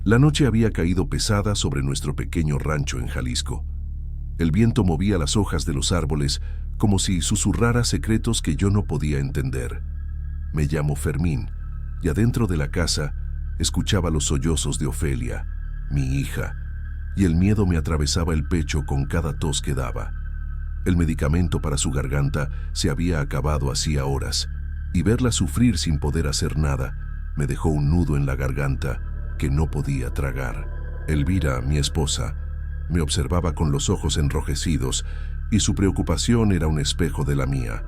La noche había caído pesada sobre nuestro pequeño rancho en Jalisco. El viento movía las hojas de los árboles como si susurrara secretos que yo no podía entender. Me llamo Fermín, y adentro de la casa escuchaba los sollozos de Ofelia, mi hija, y el miedo me atravesaba el pecho con cada tos que daba. El medicamento para su garganta se había acabado hacía horas, y verla sufrir sin poder hacer nada me dejó un nudo en la garganta que no podía tragar. Elvira, mi esposa, me observaba con los ojos enrojecidos y su preocupación era un espejo de la mía.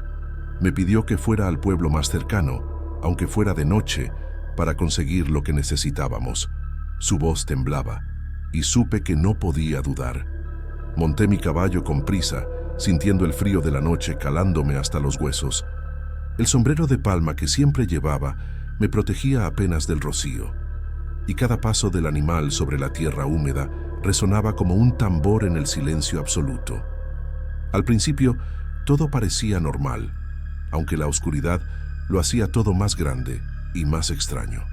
Me pidió que fuera al pueblo más cercano, aunque fuera de noche, para conseguir lo que necesitábamos. Su voz temblaba y supe que no podía dudar. Monté mi caballo con prisa, sintiendo el frío de la noche calándome hasta los huesos. El sombrero de palma que siempre llevaba me protegía apenas del rocío, y cada paso del animal sobre la tierra húmeda resonaba como un tambor en el silencio absoluto. Al principio, todo parecía normal, aunque la oscuridad lo hacía todo más grande y más extraño.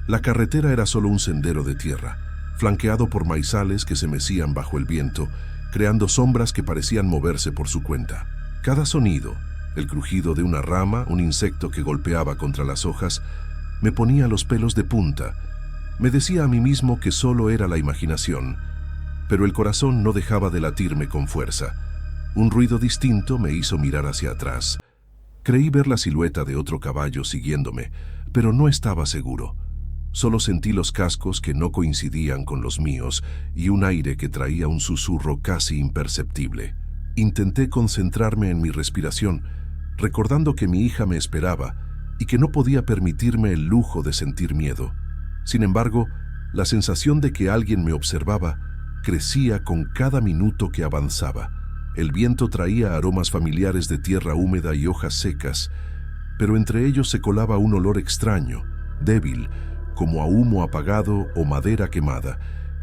La carretera era solo un sendero de tierra, flanqueado por maizales que se mecían bajo el viento, creando sombras que parecían moverse por su cuenta. Cada sonido, el crujido de una rama, un insecto que golpeaba contra las hojas, me ponía los pelos de punta. Me decía a mí mismo que solo era la imaginación, pero el corazón no dejaba de latirme con fuerza. Un ruido distinto me hizo mirar hacia atrás. Creí ver la silueta de otro caballo siguiéndome, pero no estaba seguro. Solo sentí los cascos que no coincidían con los míos y un aire que traía un susurro casi imperceptible. Intenté concentrarme en mi respiración, recordando que mi hija me esperaba y que no podía permitirme el lujo de sentir miedo. Sin embargo, la sensación de que alguien me observaba crecía con cada minuto que avanzaba. El viento traía aromas familiares de tierra húmeda y hojas secas, pero entre ellos se colaba un olor extraño, débil, como a humo apagado o madera quemada,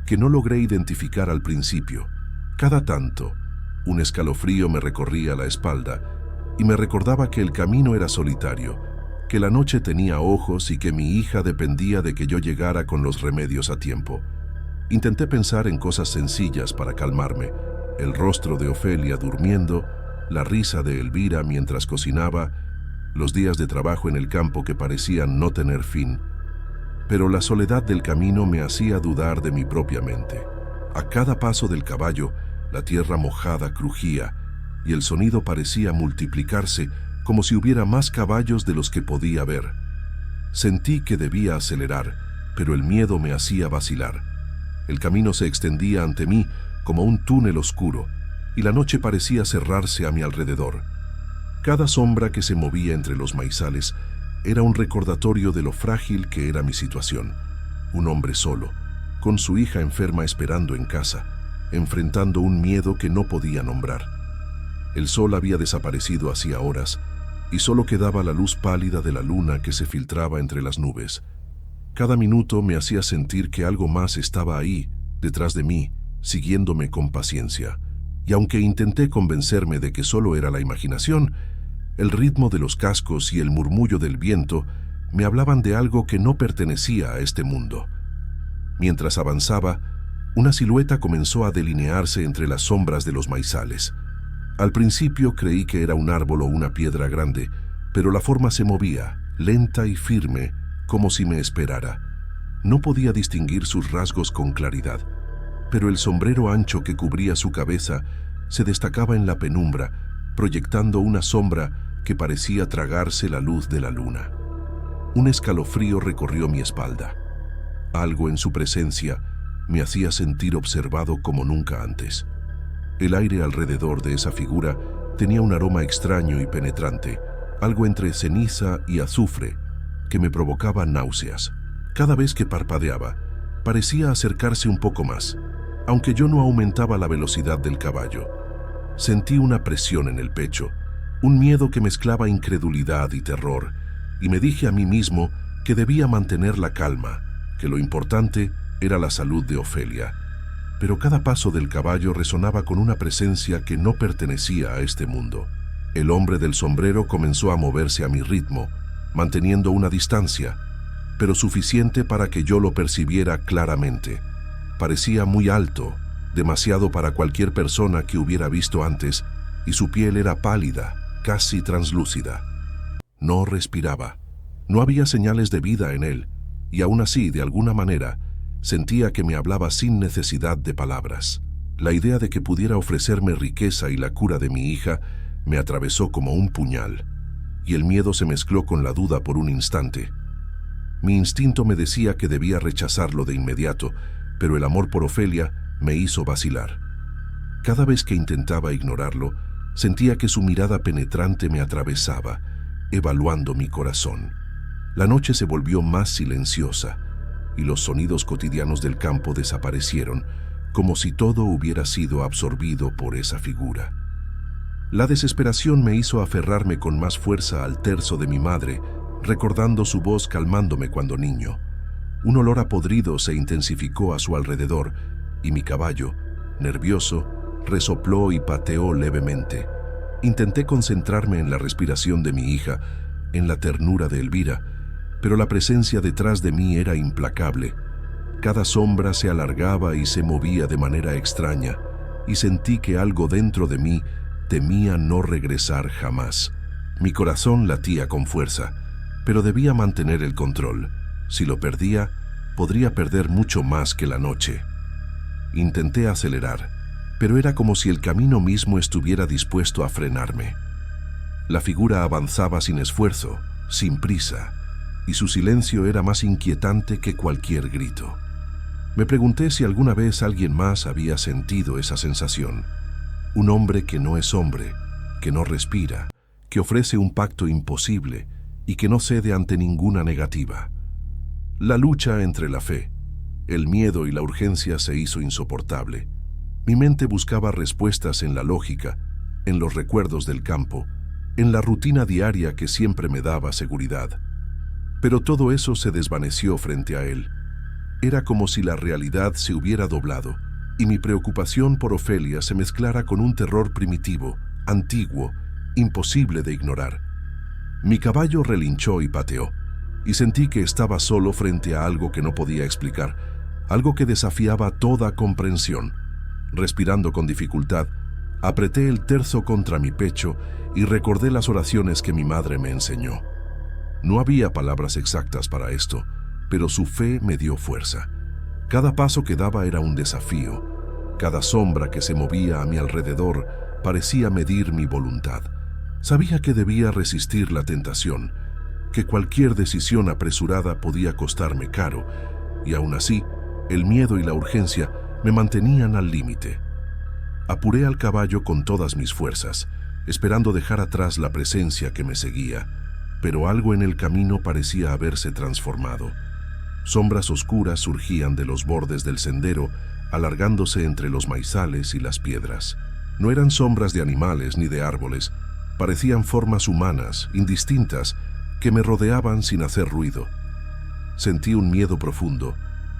que no logré identificar al principio. Cada tanto, un escalofrío me recorría la espalda y me recordaba que el camino era solitario, que la noche tenía ojos y que mi hija dependía de que yo llegara con los remedios a tiempo. Intenté pensar en cosas sencillas para calmarme: el rostro de Ofelia durmiendo, la risa de Elvira mientras cocinaba, los días de trabajo en el campo que parecían no tener fin. Pero la soledad del camino me hacía dudar de mi propia mente. A cada paso del caballo, la tierra mojada crujía y el sonido parecía multiplicarse como si hubiera más caballos de los que podía ver. Sentí que debía acelerar, pero el miedo me hacía vacilar. El camino se extendía ante mí como un túnel oscuro, y la noche parecía cerrarse a mi alrededor. Cada sombra que se movía entre los maizales era un recordatorio de lo frágil que era mi situación. Un hombre solo, con su hija enferma esperando en casa, enfrentando un miedo que no podía nombrar. El sol había desaparecido hacía horas, y solo quedaba la luz pálida de la luna que se filtraba entre las nubes. Cada minuto me hacía sentir que algo más estaba ahí, detrás de mí, siguiéndome con paciencia. Y aunque intenté convencerme de que solo era la imaginación, el ritmo de los cascos y el murmullo del viento me hablaban de algo que no pertenecía a este mundo. Mientras avanzaba, una silueta comenzó a delinearse entre las sombras de los maizales. Al principio creí que era un árbol o una piedra grande, pero la forma se movía, lenta y firme, como si me esperara. No podía distinguir sus rasgos con claridad, pero el sombrero ancho que cubría su cabeza se destacaba en la penumbra, proyectando una sombra que parecía tragarse la luz de la luna. Un escalofrío recorrió mi espalda. Algo en su presencia me hacía sentir observado como nunca antes. El aire alrededor de esa figura tenía un aroma extraño y penetrante, algo entre ceniza y azufre, que me provocaba náuseas. Cada vez que parpadeaba, parecía acercarse un poco más, aunque yo no aumentaba la velocidad del caballo. Sentí una presión en el pecho, un miedo que mezclaba incredulidad y terror, y me dije a mí mismo que debía mantener la calma, que lo importante era la salud de Ofelia. Pero cada paso del caballo resonaba con una presencia que no pertenecía a este mundo. El hombre del sombrero comenzó a moverse a mi ritmo, manteniendo una distancia, pero suficiente para que yo lo percibiera claramente. Parecía muy alto, demasiado para cualquier persona que hubiera visto antes, y su piel era pálida, casi translúcida. No respiraba. No había señales de vida en él, y aún así, de alguna manera, sentía que me hablaba sin necesidad de palabras. La idea de que pudiera ofrecerme riqueza y la cura de mi hija me atravesó como un puñal, y el miedo se mezcló con la duda por un instante. Mi instinto me decía que debía rechazarlo de inmediato, pero el amor por Ofelia me hizo vacilar. Cada vez que intentaba ignorarlo, sentía que su mirada penetrante me atravesaba, evaluando mi corazón. La noche se volvió más silenciosa, y los sonidos cotidianos del campo desaparecieron, como si todo hubiera sido absorbido por esa figura. La desesperación me hizo aferrarme con más fuerza al terzo de mi madre, recordando su voz calmándome cuando niño. Un olor a podrido se intensificó a su alrededor, y mi caballo, nervioso, resopló y pateó levemente. Intenté concentrarme en la respiración de mi hija, en la ternura de Elvira, pero la presencia detrás de mí era implacable. Cada sombra se alargaba y se movía de manera extraña, y sentí que algo dentro de mí temía no regresar jamás. Mi corazón latía con fuerza, pero debía mantener el control. Si lo perdía, podría perder mucho más que la noche. Intenté acelerar, pero era como si el camino mismo estuviera dispuesto a frenarme. La figura avanzaba sin esfuerzo, sin prisa, y su silencio era más inquietante que cualquier grito. Me pregunté si alguna vez alguien más había sentido esa sensación. Un hombre que no es hombre, que no respira, que ofrece un pacto imposible y que no cede ante ninguna negativa. La lucha entre la fe, el miedo y la urgencia se hizo insoportable. Mi mente buscaba respuestas en la lógica, en los recuerdos del campo, en la rutina diaria que siempre me daba seguridad. Pero todo eso se desvaneció frente a él. Era como si la realidad se hubiera doblado, y mi preocupación por Ofelia se mezclara con un terror primitivo, antiguo, imposible de ignorar. Mi caballo relinchó y pateó, y sentí que estaba solo frente a algo que no podía explicar, algo que desafiaba toda comprensión. Respirando con dificultad, apreté el terzo contra mi pecho y recordé las oraciones que mi madre me enseñó. No había palabras exactas para esto, pero su fe me dio fuerza. Cada paso que daba era un desafío. Cada sombra que se movía a mi alrededor parecía medir mi voluntad. Sabía que debía resistir la tentación, que cualquier decisión apresurada podía costarme caro, y aún así, el miedo y la urgencia me mantenían al límite. Apuré al caballo con todas mis fuerzas, esperando dejar atrás la presencia que me seguía, pero algo en el camino parecía haberse transformado. Sombras oscuras surgían de los bordes del sendero, alargándose entre los maizales y las piedras. No eran sombras de animales ni de árboles, parecían formas humanas, indistintas, que me rodeaban sin hacer ruido. Sentí un miedo profundo,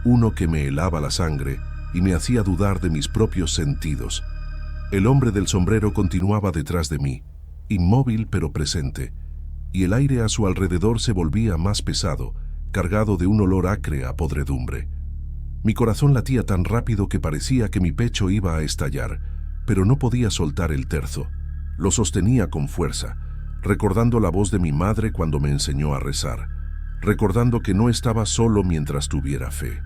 uno que me helaba la sangre y me hacía dudar de mis propios sentidos. El hombre del sombrero continuaba detrás de mí, inmóvil pero presente, y el aire a su alrededor se volvía más pesado, cargado de un olor acre a podredumbre. Mi corazón latía tan rápido que parecía que mi pecho iba a estallar, pero no podía soltar el terzo. Lo sostenía con fuerza, recordando la voz de mi madre cuando me enseñó a rezar, recordando que no estaba solo mientras tuviera fe.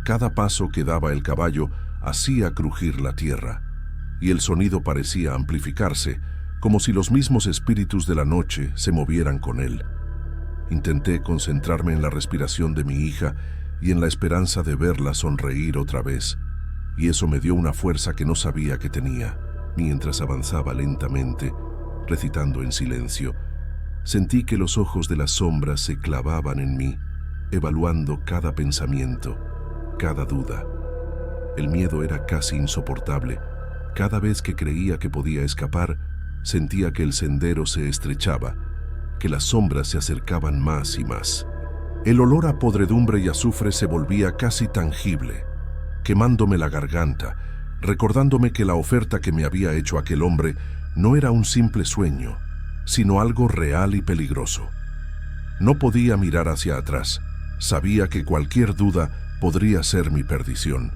Cada paso que daba el caballo hacía crujir la tierra, y el sonido parecía amplificarse, como si los mismos espíritus de la noche se movieran con él. Intenté concentrarme en la respiración de mi hija y en la esperanza de verla sonreír otra vez, y eso me dio una fuerza que no sabía que tenía. Mientras avanzaba lentamente, recitando en silencio, sentí que los ojos de las sombras se clavaban en mí, evaluando cada pensamiento, cada duda. El miedo era casi insoportable. Cada vez que creía que podía escapar, sentía que el sendero se estrechaba, que las sombras se acercaban más y más. El olor a podredumbre y azufre se volvía casi tangible, quemándome la garganta, recordándome que la oferta que me había hecho aquel hombre no era un simple sueño, sino algo real y peligroso. No podía mirar hacia atrás, Sabía que cualquier duda podría ser mi perdición.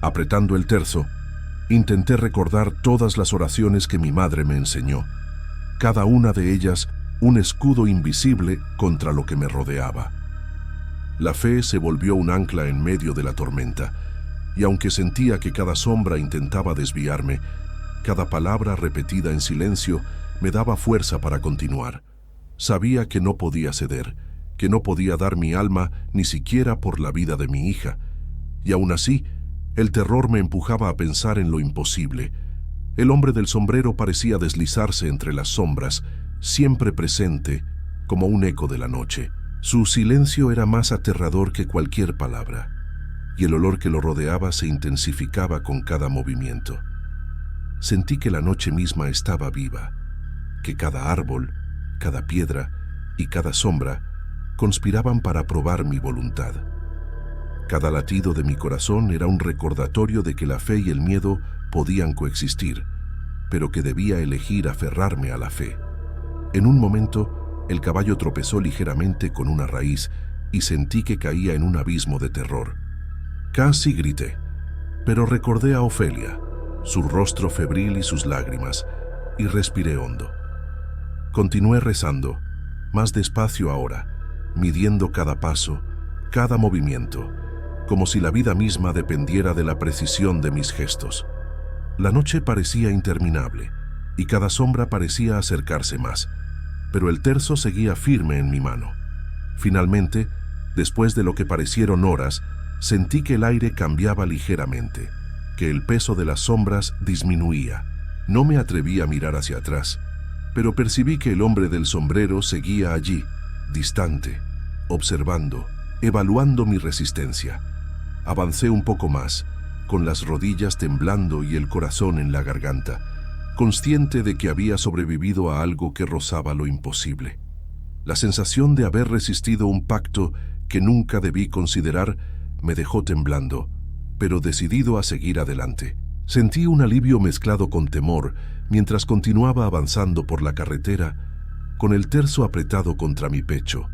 Apretando el terzo, intenté recordar todas las oraciones que mi madre me enseñó, cada una de ellas un escudo invisible contra lo que me rodeaba. La fe se volvió un ancla en medio de la tormenta, y aunque sentía que cada sombra intentaba desviarme, cada palabra repetida en silencio me daba fuerza para continuar. Sabía que no podía ceder, que no podía dar mi alma ni siquiera por la vida de mi hija, y aún así, el terror me empujaba a pensar en lo imposible. El hombre del sombrero parecía deslizarse entre las sombras, siempre presente, como un eco de la noche. Su silencio era más aterrador que cualquier palabra, y el olor que lo rodeaba se intensificaba con cada movimiento. Sentí que la noche misma estaba viva, que cada árbol, cada piedra y cada sombra conspiraban para probar mi voluntad. Cada latido de mi corazón era un recordatorio de que la fe y el miedo podían coexistir, pero que debía elegir aferrarme a la fe. En un momento, el caballo tropezó ligeramente con una raíz y sentí que caía en un abismo de terror. Casi grité, pero recordé a Ofelia, su rostro febril y sus lágrimas, y respiré hondo. Continué rezando, más despacio ahora, midiendo cada paso, cada movimiento, como si la vida misma dependiera de la precisión de mis gestos. La noche parecía interminable, y cada sombra parecía acercarse más, pero el terzo seguía firme en mi mano. Finalmente, después de lo que parecieron horas, sentí que el aire cambiaba ligeramente, que el peso de las sombras disminuía. No me atreví a mirar hacia atrás, pero percibí que el hombre del sombrero seguía allí, distante, observando, evaluando mi resistencia. Avancé un poco más, con las rodillas temblando y el corazón en la garganta, consciente de que había sobrevivido a algo que rozaba lo imposible. La sensación de haber resistido un pacto que nunca debí considerar me dejó temblando, pero decidido a seguir adelante. Sentí un alivio mezclado con temor mientras continuaba avanzando por la carretera, con el terzo apretado contra mi pecho.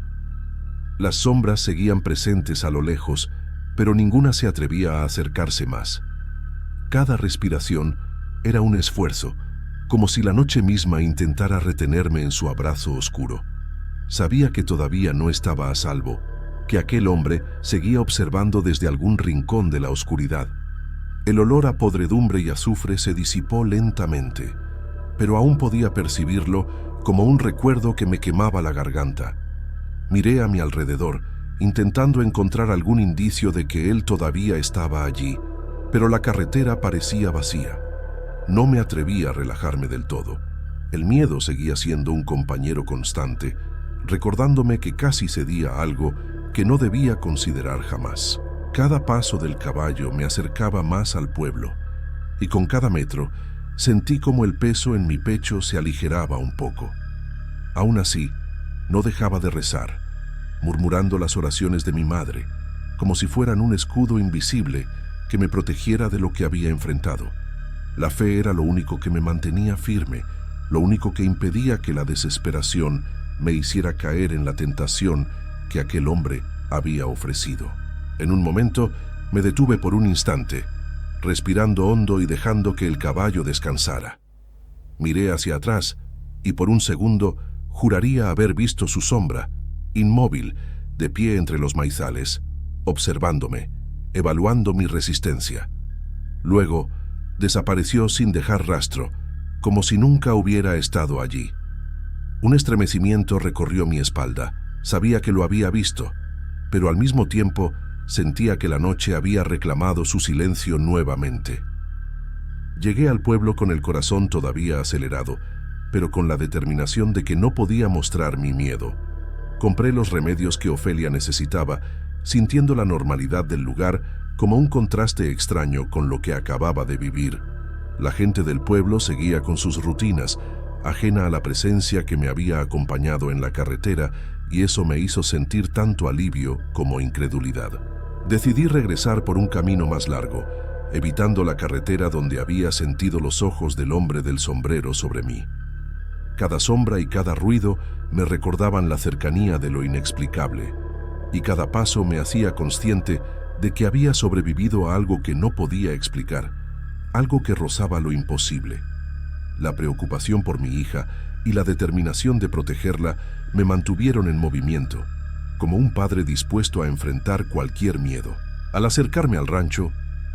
Las sombras seguían presentes a lo lejos, pero ninguna se atrevía a acercarse más. Cada respiración era un esfuerzo, como si la noche misma intentara retenerme en su abrazo oscuro. Sabía que todavía no estaba a salvo, que aquel hombre seguía observando desde algún rincón de la oscuridad. El olor a podredumbre y azufre se disipó lentamente, pero aún podía percibirlo como un recuerdo que me quemaba la garganta. Miré a mi alrededor, intentando encontrar algún indicio de que él todavía estaba allí, pero la carretera parecía vacía. No me atreví a relajarme del todo. El miedo seguía siendo un compañero constante, recordándome que casi cedía a algo que no debía considerar jamás. Cada paso del caballo me acercaba más al pueblo, y con cada metro sentí como el peso en mi pecho se aligeraba un poco. Aún así, no dejaba de rezar, murmurando las oraciones de mi madre, como si fueran un escudo invisible que me protegiera de lo que había enfrentado. La fe era lo único que me mantenía firme, lo único que impedía que la desesperación me hiciera caer en la tentación que aquel hombre había ofrecido. En un momento me detuve por un instante, respirando hondo y dejando que el caballo descansara. Miré hacia atrás y por un segundo juraría haber visto su sombra, inmóvil, de pie entre los maizales, observándome, evaluando mi resistencia. Luego desapareció sin dejar rastro, como si nunca hubiera estado allí. Un estremecimiento recorrió mi espalda. Sabía que lo había visto, pero al mismo tiempo sentía que la noche había reclamado su silencio nuevamente. Llegué al pueblo con el corazón todavía acelerado, pero con la determinación de que no podía mostrar mi miedo. Compré los remedios que Ofelia necesitaba, sintiendo la normalidad del lugar como un contraste extraño con lo que acababa de vivir. La gente del pueblo seguía con sus rutinas, ajena a la presencia que me había acompañado en la carretera, y eso me hizo sentir tanto alivio como incredulidad. Decidí regresar por un camino más largo, evitando la carretera donde había sentido los ojos del hombre del sombrero sobre mí. Cada sombra y cada ruido me recordaban la cercanía de lo inexplicable, y cada paso me hacía consciente de que había sobrevivido a algo que no podía explicar, algo que rozaba lo imposible. La preocupación por mi hija y la determinación de protegerla me mantuvieron en movimiento, como un padre dispuesto a enfrentar cualquier miedo. Al acercarme al rancho,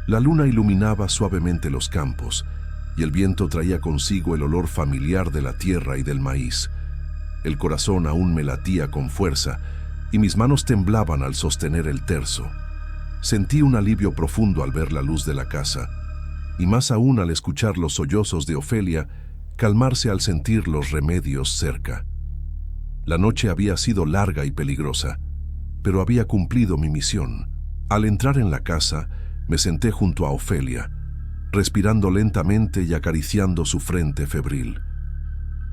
la luna iluminaba suavemente los campos y el viento traía consigo el olor familiar de la tierra y del maíz. El corazón aún me latía con fuerza y mis manos temblaban al sostener el terzo. Sentí un alivio profundo al ver la luz de la casa, y más aún al escuchar los sollozos de Ofelia calmarse al sentir los remedios cerca. La noche había sido larga y peligrosa, pero había cumplido mi misión. Al entrar en la casa, me senté junto a Ofelia, respirando lentamente y acariciando su frente febril.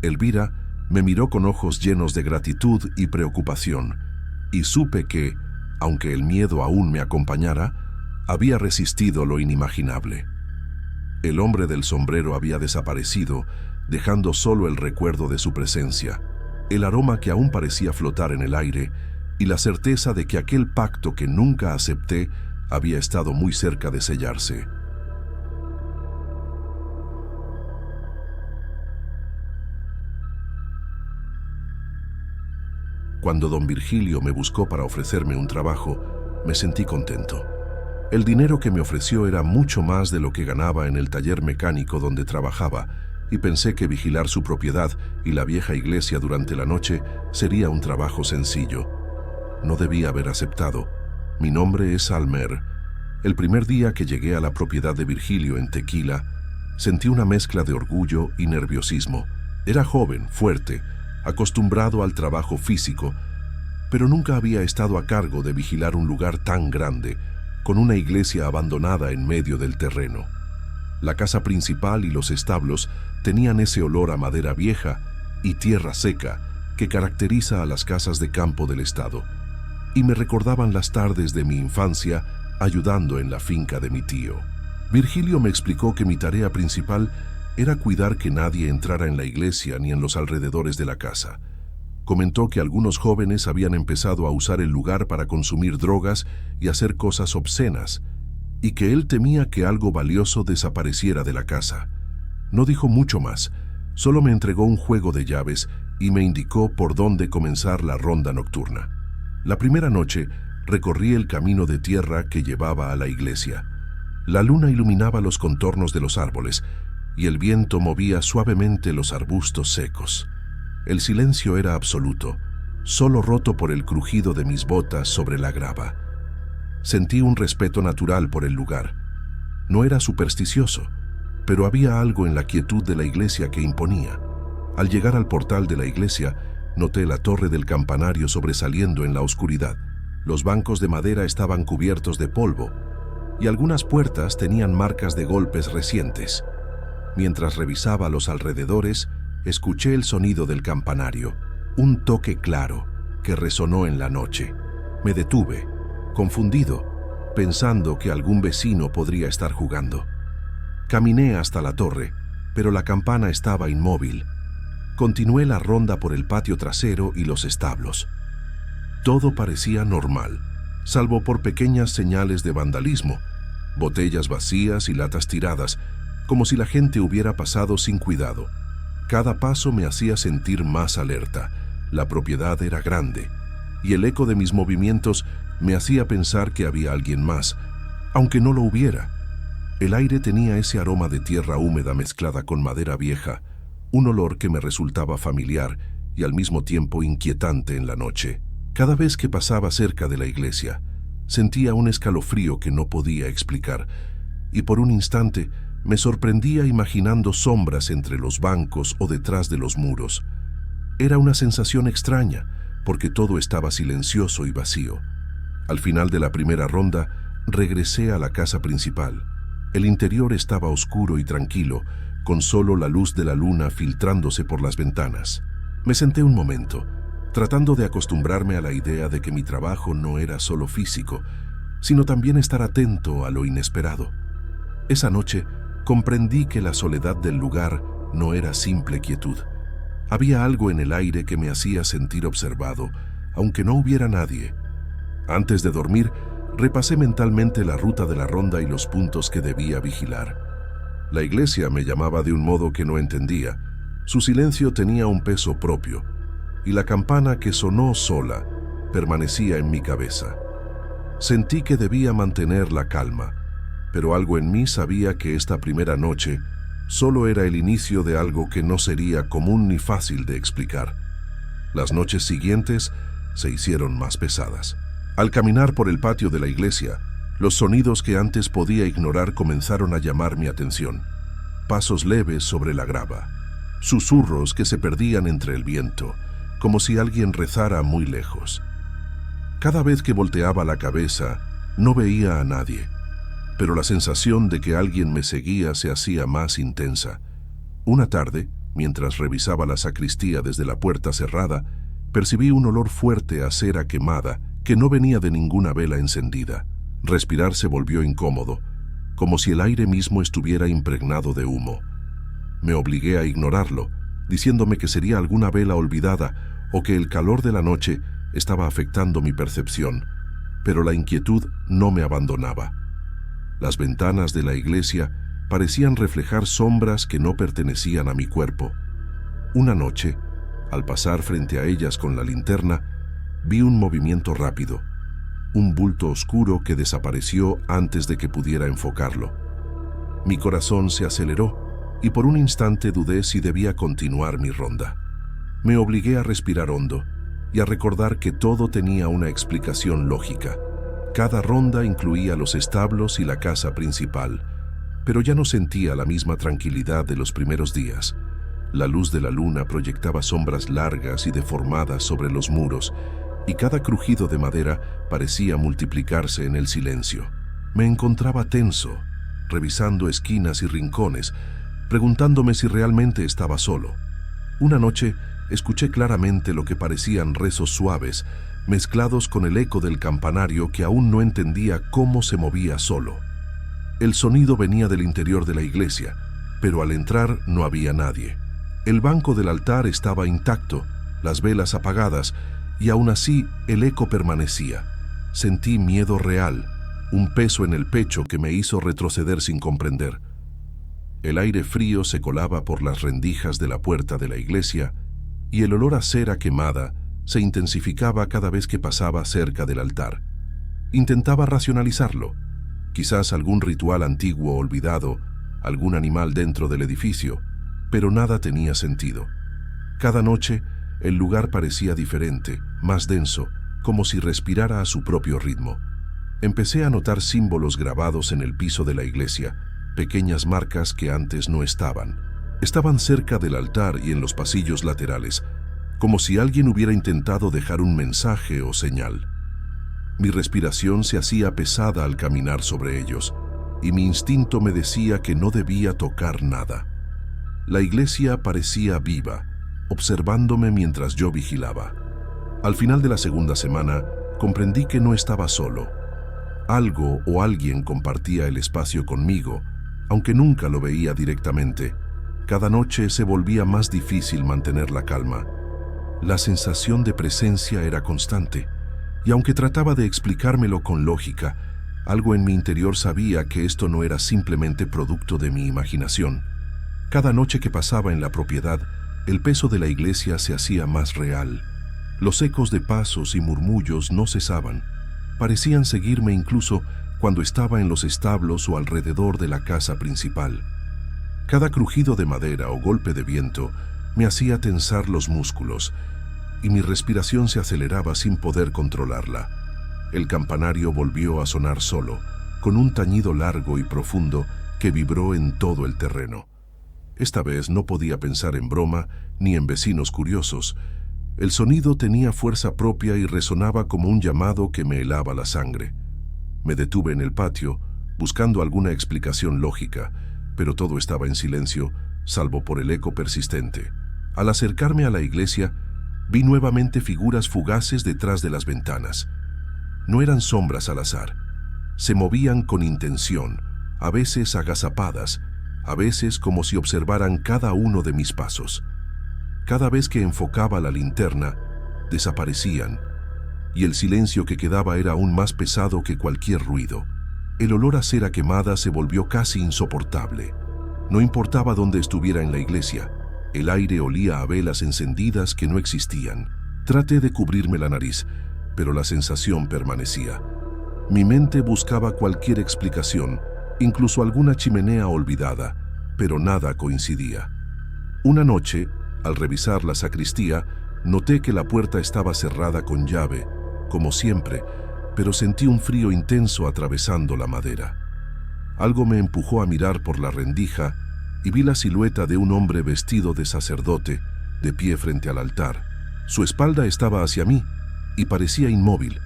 Elvira me miró con ojos llenos de gratitud y preocupación, y supe que, aunque el miedo aún me acompañara, había resistido lo inimaginable. El hombre del sombrero había desaparecido, dejando solo el recuerdo de su presencia, el aroma que aún parecía flotar en el aire y la certeza de que aquel pacto que nunca acepté había estado muy cerca de sellarse. Cuando don Virgilio me buscó para ofrecerme un trabajo, me sentí contento. El dinero que me ofreció era mucho más de lo que ganaba en el taller mecánico donde trabajaba, y pensé que vigilar su propiedad y la vieja iglesia durante la noche sería un trabajo sencillo. No debía haber aceptado. Mi nombre es Almer. El primer día que llegué a la propiedad de Virgilio en Tequila, sentí una mezcla de orgullo y nerviosismo. Era joven, fuerte, acostumbrado al trabajo físico, pero nunca había estado a cargo de vigilar un lugar tan grande, con una iglesia abandonada en medio del terreno. La casa principal y los establos tenían ese olor a madera vieja y tierra seca que caracteriza a las casas de campo del estado, y me recordaban las tardes de mi infancia ayudando en la finca de mi tío. Virgilio me explicó que mi tarea principal era cuidar que nadie entrara en la iglesia ni en los alrededores de la casa. Comentó que algunos jóvenes habían empezado a usar el lugar para consumir drogas y hacer cosas obscenas, y que él temía que algo valioso desapareciera de la casa. No dijo mucho más, solo me entregó un juego de llaves y me indicó por dónde comenzar la ronda nocturna. La primera noche recorrí el camino de tierra que llevaba a la iglesia. La luna iluminaba los contornos de los árboles y el viento movía suavemente los arbustos secos. El silencio era absoluto, solo roto por el crujido de mis botas sobre la grava. Sentí un respeto natural por el lugar. No era supersticioso, pero había algo en la quietud de la iglesia que imponía. Al llegar al portal de la iglesia, noté la torre del campanario sobresaliendo en la oscuridad. Los bancos de madera estaban cubiertos de polvo, y algunas puertas tenían marcas de golpes recientes. Mientras revisaba los alrededores, escuché el sonido del campanario, un toque claro que resonó en la noche. Me detuve, confundido, pensando que algún vecino podría estar jugando. Caminé hasta la torre, pero la campana estaba inmóvil. Continué la ronda por el patio trasero y los establos. Todo parecía normal, salvo por pequeñas señales de vandalismo, botellas vacías y latas tiradas, como si la gente hubiera pasado sin cuidado. Cada paso me hacía sentir más alerta. La propiedad era grande, y el eco de mis movimientos me hacía pensar que había alguien más, aunque no lo hubiera. El aire tenía ese aroma de tierra húmeda mezclada con madera vieja, un olor que me resultaba familiar y al mismo tiempo inquietante en la noche. Cada vez que pasaba cerca de la iglesia, sentía un escalofrío que no podía explicar, y por un instante me sorprendía imaginando sombras entre los bancos o detrás de los muros. Era una sensación extraña, porque todo estaba silencioso y vacío. Al final de la primera ronda, regresé a la casa principal. El interior estaba oscuro y tranquilo, con solo la luz de la luna filtrándose por las ventanas. Me senté un momento, tratando de acostumbrarme a la idea de que mi trabajo no era solo físico, sino también estar atento a lo inesperado. Esa noche, comprendí que la soledad del lugar no era simple quietud. Había algo en el aire que me hacía sentir observado, aunque no hubiera nadie. Antes de dormir, repasé mentalmente la ruta de la ronda y los puntos que debía vigilar. La iglesia me llamaba de un modo que no entendía. Su silencio tenía un peso propio, y la campana que sonó sola permanecía en mi cabeza. Sentí que debía mantener la calma, pero algo en mí sabía que esta primera noche solo era el inicio de algo que no sería común ni fácil de explicar. Las noches siguientes se hicieron más pesadas. Al caminar por el patio de la iglesia, los sonidos que antes podía ignorar comenzaron a llamar mi atención. Pasos leves sobre la grava, susurros que se perdían entre el viento, como si alguien rezara muy lejos. Cada vez que volteaba la cabeza, no veía a nadie, pero la sensación de que alguien me seguía se hacía más intensa. Una tarde, mientras revisaba la sacristía desde la puerta cerrada, percibí un olor fuerte a cera quemada que no venía de ninguna vela encendida. Respirar se volvió incómodo, como si el aire mismo estuviera impregnado de humo. Me obligué a ignorarlo, diciéndome que sería alguna vela olvidada o que el calor de la noche estaba afectando mi percepción, pero la inquietud no me abandonaba. Las ventanas de la iglesia parecían reflejar sombras que no pertenecían a mi cuerpo. Una noche, al pasar frente a ellas con la linterna, vi un movimiento rápido, un bulto oscuro que desapareció antes de que pudiera enfocarlo. Mi corazón se aceleró y por un instante dudé si debía continuar mi ronda. Me obligué a respirar hondo y a recordar que todo tenía una explicación lógica. Cada ronda incluía los establos y la casa principal, pero ya no sentía la misma tranquilidad de los primeros días. La luz de la luna proyectaba sombras largas y deformadas sobre los muros, y cada crujido de madera parecía multiplicarse en el silencio. Me encontraba tenso, revisando esquinas y rincones, preguntándome si realmente estaba solo. Una noche escuché claramente lo que parecían rezos suaves, mezclados con el eco del campanario que aún no entendía cómo se movía solo. El sonido venía del interior de la iglesia, pero al entrar no había nadie. El banco del altar estaba intacto, las velas apagadas, y aún así el eco permanecía. Sentí miedo real, un peso en el pecho que me hizo retroceder sin comprender. El aire frío se colaba por las rendijas de la puerta de la iglesia y el olor a cera quemada se intensificaba cada vez que pasaba cerca del altar. Intentaba racionalizarlo, quizás algún ritual antiguo olvidado, algún animal dentro del edificio, pero nada tenía sentido. Cada noche, el lugar parecía diferente, más denso, como si respirara a su propio ritmo. Empecé a notar símbolos grabados en el piso de la iglesia, pequeñas marcas que antes no estaban. Estaban cerca del altar y en los pasillos laterales, como si alguien hubiera intentado dejar un mensaje o señal. Mi respiración se hacía pesada al caminar sobre ellos, y mi instinto me decía que no debía tocar nada. La iglesia parecía viva, observándome mientras yo vigilaba. Al final de la segunda semana, comprendí que no estaba solo. Algo o alguien compartía el espacio conmigo, aunque nunca lo veía directamente. Cada noche se volvía más difícil mantener la calma. La sensación de presencia era constante, y aunque trataba de explicármelo con lógica, algo en mi interior sabía que esto no era simplemente producto de mi imaginación. Cada noche que pasaba en la propiedad, el peso de la iglesia se hacía más real. Los ecos de pasos y murmullos no cesaban. Parecían seguirme incluso cuando estaba en los establos o alrededor de la casa principal. Cada crujido de madera o golpe de viento me hacía tensar los músculos, y mi respiración se aceleraba sin poder controlarla. El campanario volvió a sonar solo, con un tañido largo y profundo que vibró en todo el terreno. Esta vez no podía pensar en broma ni en vecinos curiosos. El sonido tenía fuerza propia y resonaba como un llamado que me helaba la sangre. Me detuve en el patio, buscando alguna explicación lógica, pero todo estaba en silencio, salvo por el eco persistente. Al acercarme a la iglesia, vi nuevamente figuras fugaces detrás de las ventanas. No eran sombras al azar. Se movían con intención, a veces agazapadas, a veces como si observaran cada uno de mis pasos. Cada vez que enfocaba la linterna, desaparecían, y el silencio que quedaba era aún más pesado que cualquier ruido. El olor a cera quemada se volvió casi insoportable. No importaba dónde estuviera en la iglesia, el aire olía a velas encendidas que no existían. Traté de cubrirme la nariz, pero la sensación permanecía. Mi mente buscaba cualquier explicación, incluso alguna chimenea olvidada, pero nada coincidía. Una noche, al revisar la sacristía, noté que la puerta estaba cerrada con llave, como siempre, pero sentí un frío intenso atravesando la madera. Algo me empujó a mirar por la rendija y vi la silueta de un hombre vestido de sacerdote, de pie frente al altar. Su espalda estaba hacia mí y parecía inmóvil,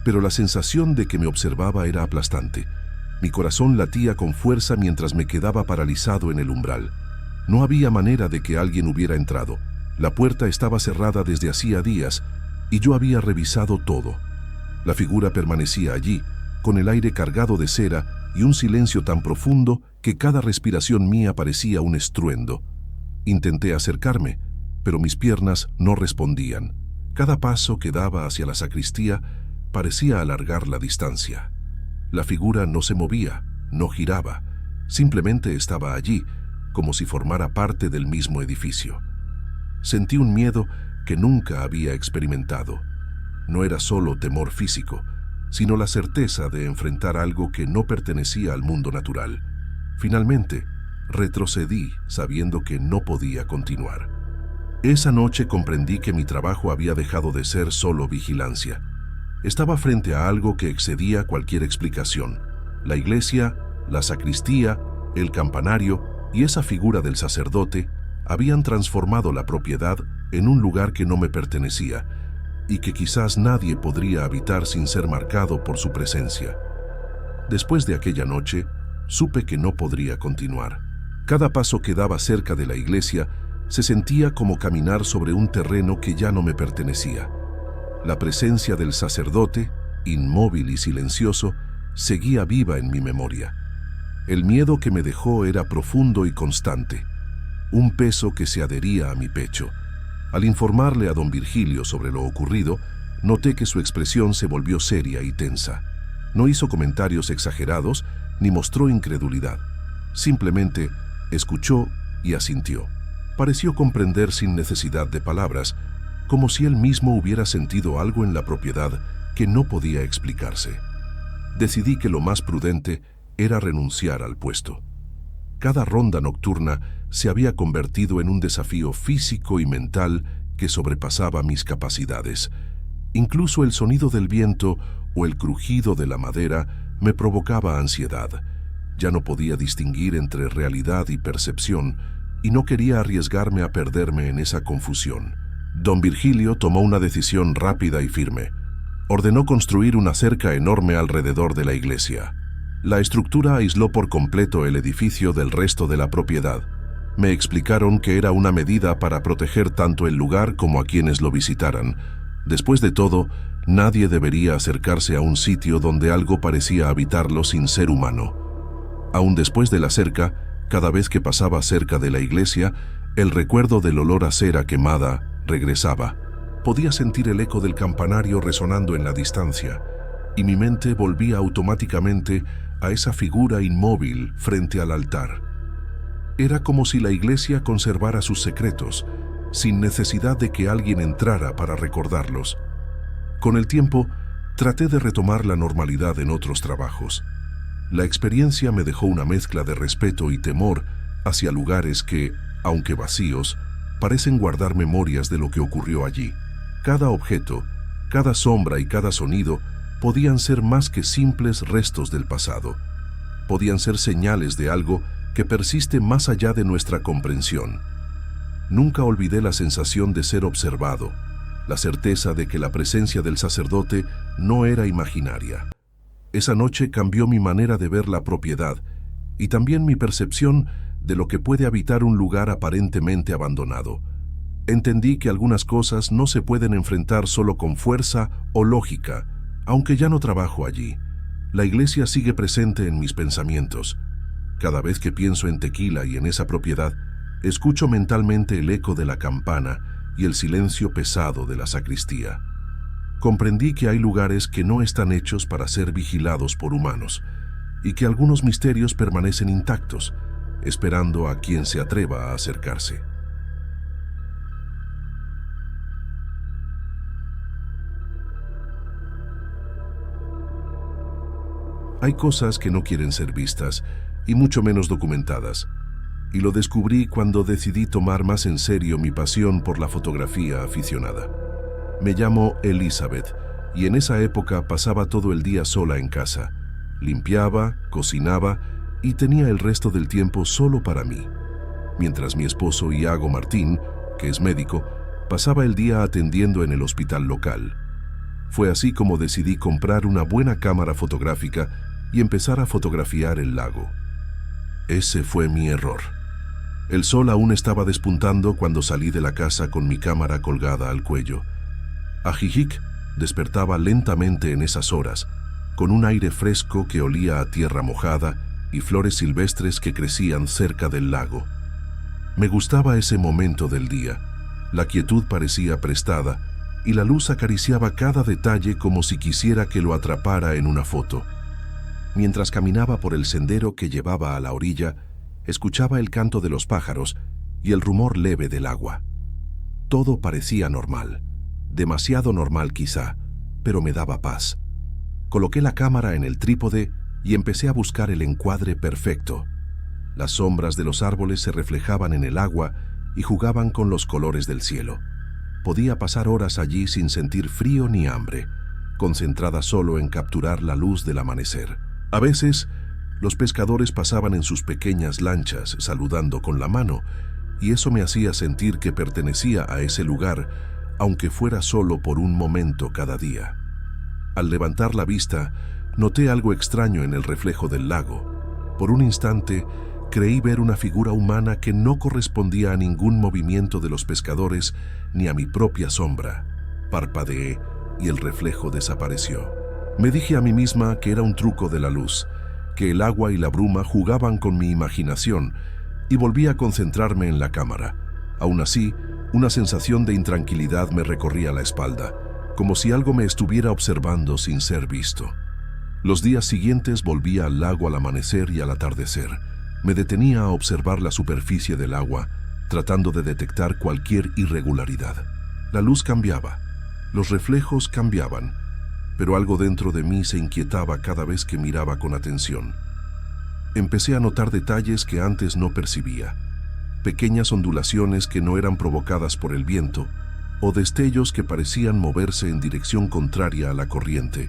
pero la sensación de que me observaba era aplastante. Mi corazón latía con fuerza mientras me quedaba paralizado en el umbral. No había manera de que alguien hubiera entrado. La puerta estaba cerrada desde hacía días y yo había revisado todo. La figura permanecía allí, con el aire cargado de cera y un silencio tan profundo que cada respiración mía parecía un estruendo. Intenté acercarme, pero mis piernas no respondían. Cada paso que daba hacia la sacristía parecía alargar la distancia. La figura no se movía, no giraba, simplemente estaba allí, como si formara parte del mismo edificio. Sentí un miedo que nunca había experimentado. No era solo temor físico, sino la certeza de enfrentar algo que no pertenecía al mundo natural. Finalmente, retrocedí sabiendo que no podía continuar. Esa noche comprendí que mi trabajo había dejado de ser solo vigilancia. Estaba frente a algo que excedía cualquier explicación. La iglesia, la sacristía, el campanario y esa figura del sacerdote habían transformado la propiedad en un lugar que no me pertenecía y que quizás nadie podría habitar sin ser marcado por su presencia. Después de aquella noche, supe que no podría continuar. Cada paso que daba cerca de la iglesia se sentía como caminar sobre un terreno que ya no me pertenecía. La presencia del sacerdote, inmóvil y silencioso, seguía viva en mi memoria. El miedo que me dejó era profundo y constante, un peso que se adhería a mi pecho. Al informarle a don Virgilio sobre lo ocurrido, noté que su expresión se volvió seria y tensa. No hizo comentarios exagerados ni mostró incredulidad. Simplemente escuchó y asintió. Pareció comprender sin necesidad de palabras, como si él mismo hubiera sentido algo en la propiedad que no podía explicarse. Decidí que lo más prudente era renunciar al puesto. Cada ronda nocturna se había convertido en un desafío físico y mental que sobrepasaba mis capacidades. Incluso el sonido del viento o el crujido de la madera me provocaba ansiedad. Ya no podía distinguir entre realidad y percepción, y no quería arriesgarme a perderme en esa confusión. Don Virgilio tomó una decisión rápida y firme. Ordenó construir una cerca enorme alrededor de la iglesia. La estructura aisló por completo el edificio del resto de la propiedad. Me explicaron que era una medida para proteger tanto el lugar como a quienes lo visitaran. Después de todo, nadie debería acercarse a un sitio donde algo parecía habitarlo sin ser humano. Aún después de la cerca, cada vez que pasaba cerca de la iglesia, el recuerdo del olor a cera quemada regresaba. Podía sentir el eco del campanario resonando en la distancia, y mi mente volvía automáticamente a esa figura inmóvil frente al altar. Era como si la iglesia conservara sus secretos, sin necesidad de que alguien entrara para recordarlos. Con el tiempo, traté de retomar la normalidad en otros trabajos. La experiencia me dejó una mezcla de respeto y temor hacia lugares que, aunque vacíos, parecen guardar memorias de lo que ocurrió allí. Cada objeto, cada sombra y cada sonido podían ser más que simples restos del pasado. Podían ser señales de algo que persiste más allá de nuestra comprensión. Nunca olvidé la sensación de ser observado, la certeza de que la presencia del sacerdote no era imaginaria. Esa noche cambió mi manera de ver la propiedad y también mi percepción de lo que puede habitar un lugar aparentemente abandonado. Entendí que algunas cosas no se pueden enfrentar solo con fuerza o lógica, aunque ya no trabajo allí. La iglesia sigue presente en mis pensamientos. Cada vez que pienso en Tequila y en esa propiedad, escucho mentalmente el eco de la campana y el silencio pesado de la sacristía. Comprendí que hay lugares que no están hechos para ser vigilados por humanos y que algunos misterios permanecen intactos, esperando a quien se atreva a acercarse. Hay cosas que no quieren ser vistas y mucho menos documentadas, y lo descubrí cuando decidí tomar más en serio mi pasión por la fotografía aficionada. Me llamo Elizabeth y en esa época pasaba todo el día sola en casa. Limpiaba, cocinaba y tenía el resto del tiempo solo para mí. Mientras mi esposo Iago Martín, que es médico, pasaba el día atendiendo en el hospital local. Fue así como decidí comprar una buena cámara fotográfica y empezar a fotografiar el lago. Ese fue mi error. El sol aún estaba despuntando cuando salí de la casa con mi cámara colgada al cuello. Ajijic despertaba lentamente en esas horas, con un aire fresco que olía a tierra mojada y flores silvestres que crecían cerca del lago. Me gustaba ese momento del día. La quietud parecía prestada y la luz acariciaba cada detalle como si quisiera que lo atrapara en una foto. Mientras caminaba por el sendero que llevaba a la orilla, escuchaba el canto de los pájaros y el rumor leve del agua. Todo parecía normal, demasiado normal quizá, pero me daba paz. Coloqué la cámara en el trípode y empecé a buscar el encuadre perfecto. Las sombras de los árboles se reflejaban en el agua y jugaban con los colores del cielo. Podía pasar horas allí sin sentir frío ni hambre, concentrada solo en capturar la luz del amanecer. A veces, los pescadores pasaban en sus pequeñas lanchas saludando con la mano, y eso me hacía sentir que pertenecía a ese lugar, aunque fuera solo por un momento cada día. Al levantar la vista, noté algo extraño en el reflejo del lago. Por un instante, creí ver una figura humana que no correspondía a ningún movimiento de los pescadores ni a mi propia sombra. Parpadeé y el reflejo desapareció. Me dije a mí misma que era un truco de la luz, que el agua y la bruma jugaban con mi imaginación, y volví a concentrarme en la cámara. Aún así, una sensación de intranquilidad me recorría la espalda, como si algo me estuviera observando sin ser visto. Los días siguientes volvía al lago al amanecer y al atardecer. Me detenía a observar la superficie del agua, tratando de detectar cualquier irregularidad. La luz cambiaba, los reflejos cambiaban, pero algo dentro de mí se inquietaba cada vez que miraba con atención. Empecé a notar detalles que antes no percibía, pequeñas ondulaciones que no eran provocadas por el viento, o destellos que parecían moverse en dirección contraria a la corriente.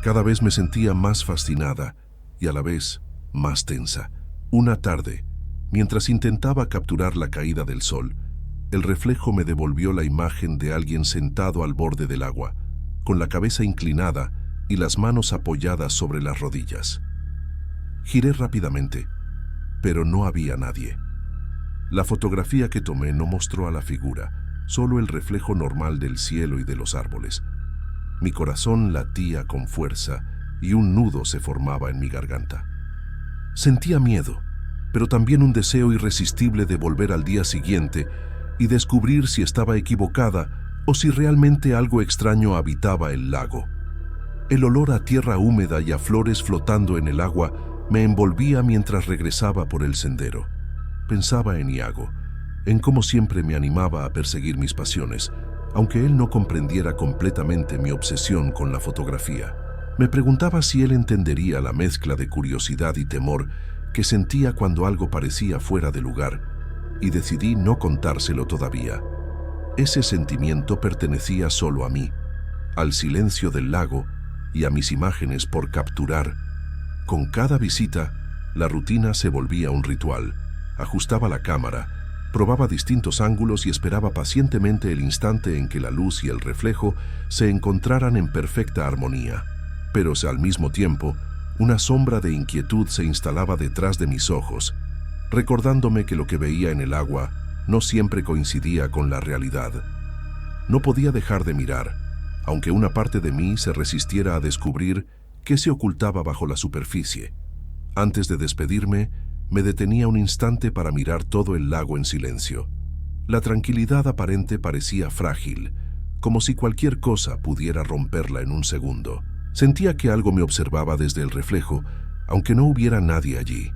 Cada vez me sentía más fascinada y a la vez más tensa. Una tarde, mientras intentaba capturar la caída del sol, el reflejo me devolvió la imagen de alguien sentado al borde del agua, con la cabeza inclinada y las manos apoyadas sobre las rodillas. Giré rápidamente, pero no había nadie. La fotografía que tomé no mostró a la figura, solo el reflejo normal del cielo y de los árboles. Mi corazón latía con fuerza y un nudo se formaba en mi garganta. Sentía miedo, pero también un deseo irresistible de volver al día siguiente y descubrir si estaba equivocada o si realmente algo extraño habitaba el lago. El olor a tierra húmeda y a flores flotando en el agua me envolvía mientras regresaba por el sendero. Pensaba en Iago, en cómo siempre me animaba a perseguir mis pasiones, aunque él no comprendiera completamente mi obsesión con la fotografía. Me preguntaba si él entendería la mezcla de curiosidad y temor que sentía cuando algo parecía fuera de lugar, y decidí no contárselo todavía. Ese sentimiento pertenecía solo a mí, al silencio del lago y a mis imágenes por capturar. Con cada visita, la rutina se volvía un ritual. Ajustaba la cámara, probaba distintos ángulos y esperaba pacientemente el instante en que la luz y el reflejo se encontraran en perfecta armonía. Pero al mismo tiempo, una sombra de inquietud se instalaba detrás de mis ojos, recordándome que lo que veía en el agua no siempre coincidía con la realidad. No podía dejar de mirar, aunque una parte de mí se resistiera a descubrir qué se ocultaba bajo la superficie. Antes de despedirme, me detenía un instante para mirar todo el lago en silencio. La tranquilidad aparente parecía frágil, como si cualquier cosa pudiera romperla en un segundo. Sentía que algo me observaba desde el reflejo, aunque no hubiera nadie allí.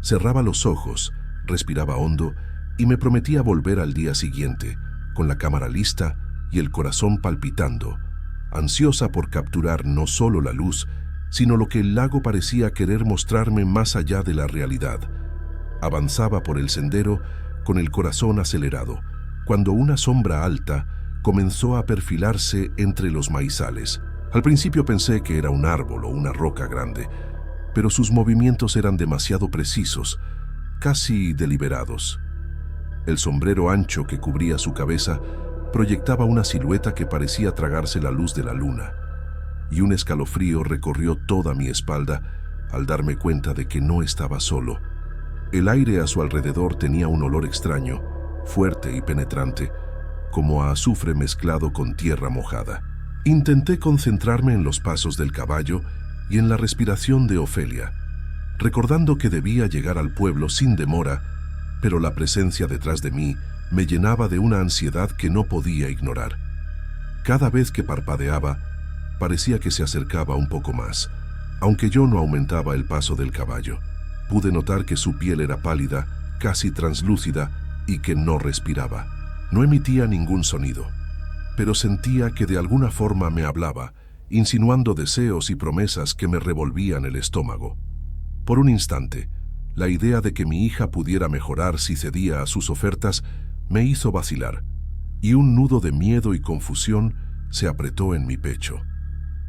Cerraba los ojos, respiraba hondo y me prometía volver al día siguiente, con la cámara lista y el corazón palpitando, ansiosa por capturar no solo la luz, sino lo que el lago parecía querer mostrarme más allá de la realidad. Avanzaba por el sendero con el corazón acelerado, cuando una sombra alta comenzó a perfilarse entre los maizales. Al principio pensé que era un árbol o una roca grande, pero sus movimientos eran demasiado precisos, casi deliberados. El sombrero ancho que cubría su cabeza proyectaba una silueta que parecía tragarse la luz de la luna, y un escalofrío recorrió toda mi espalda al darme cuenta de que no estaba solo. El aire a su alrededor tenía un olor extraño, fuerte y penetrante, como a azufre mezclado con tierra mojada. Intenté concentrarme en los pasos del caballo y en la respiración de Ofelia, recordando que debía llegar al pueblo sin demora, pero la presencia detrás de mí me llenaba de una ansiedad que no podía ignorar. Cada vez que parpadeaba, parecía que se acercaba un poco más, aunque yo no aumentaba el paso del caballo. Pude notar que su piel era pálida, casi translúcida, y que no respiraba. No emitía ningún sonido, pero sentía que de alguna forma me hablaba, insinuando deseos y promesas que me revolvían el estómago. Por un instante, la idea de que mi hija pudiera mejorar si cedía a sus ofertas me hizo vacilar, y un nudo de miedo y confusión se apretó en mi pecho.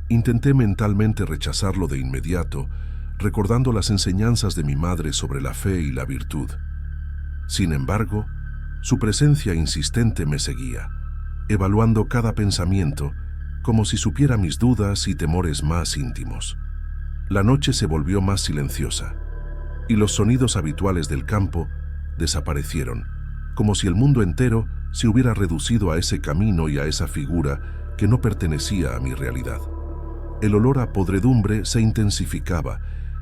Intenté mentalmente rechazarlo de inmediato, recordando las enseñanzas de mi madre sobre la fe y la virtud. Sin embargo, su presencia insistente me seguía, evaluando cada pensamiento, como si supiera mis dudas y temores más íntimos. La noche se volvió más silenciosa, y los sonidos habituales del campo desaparecieron, como si el mundo entero se hubiera reducido a ese camino y a esa figura que no pertenecía a mi realidad. El olor a podredumbre se intensificaba,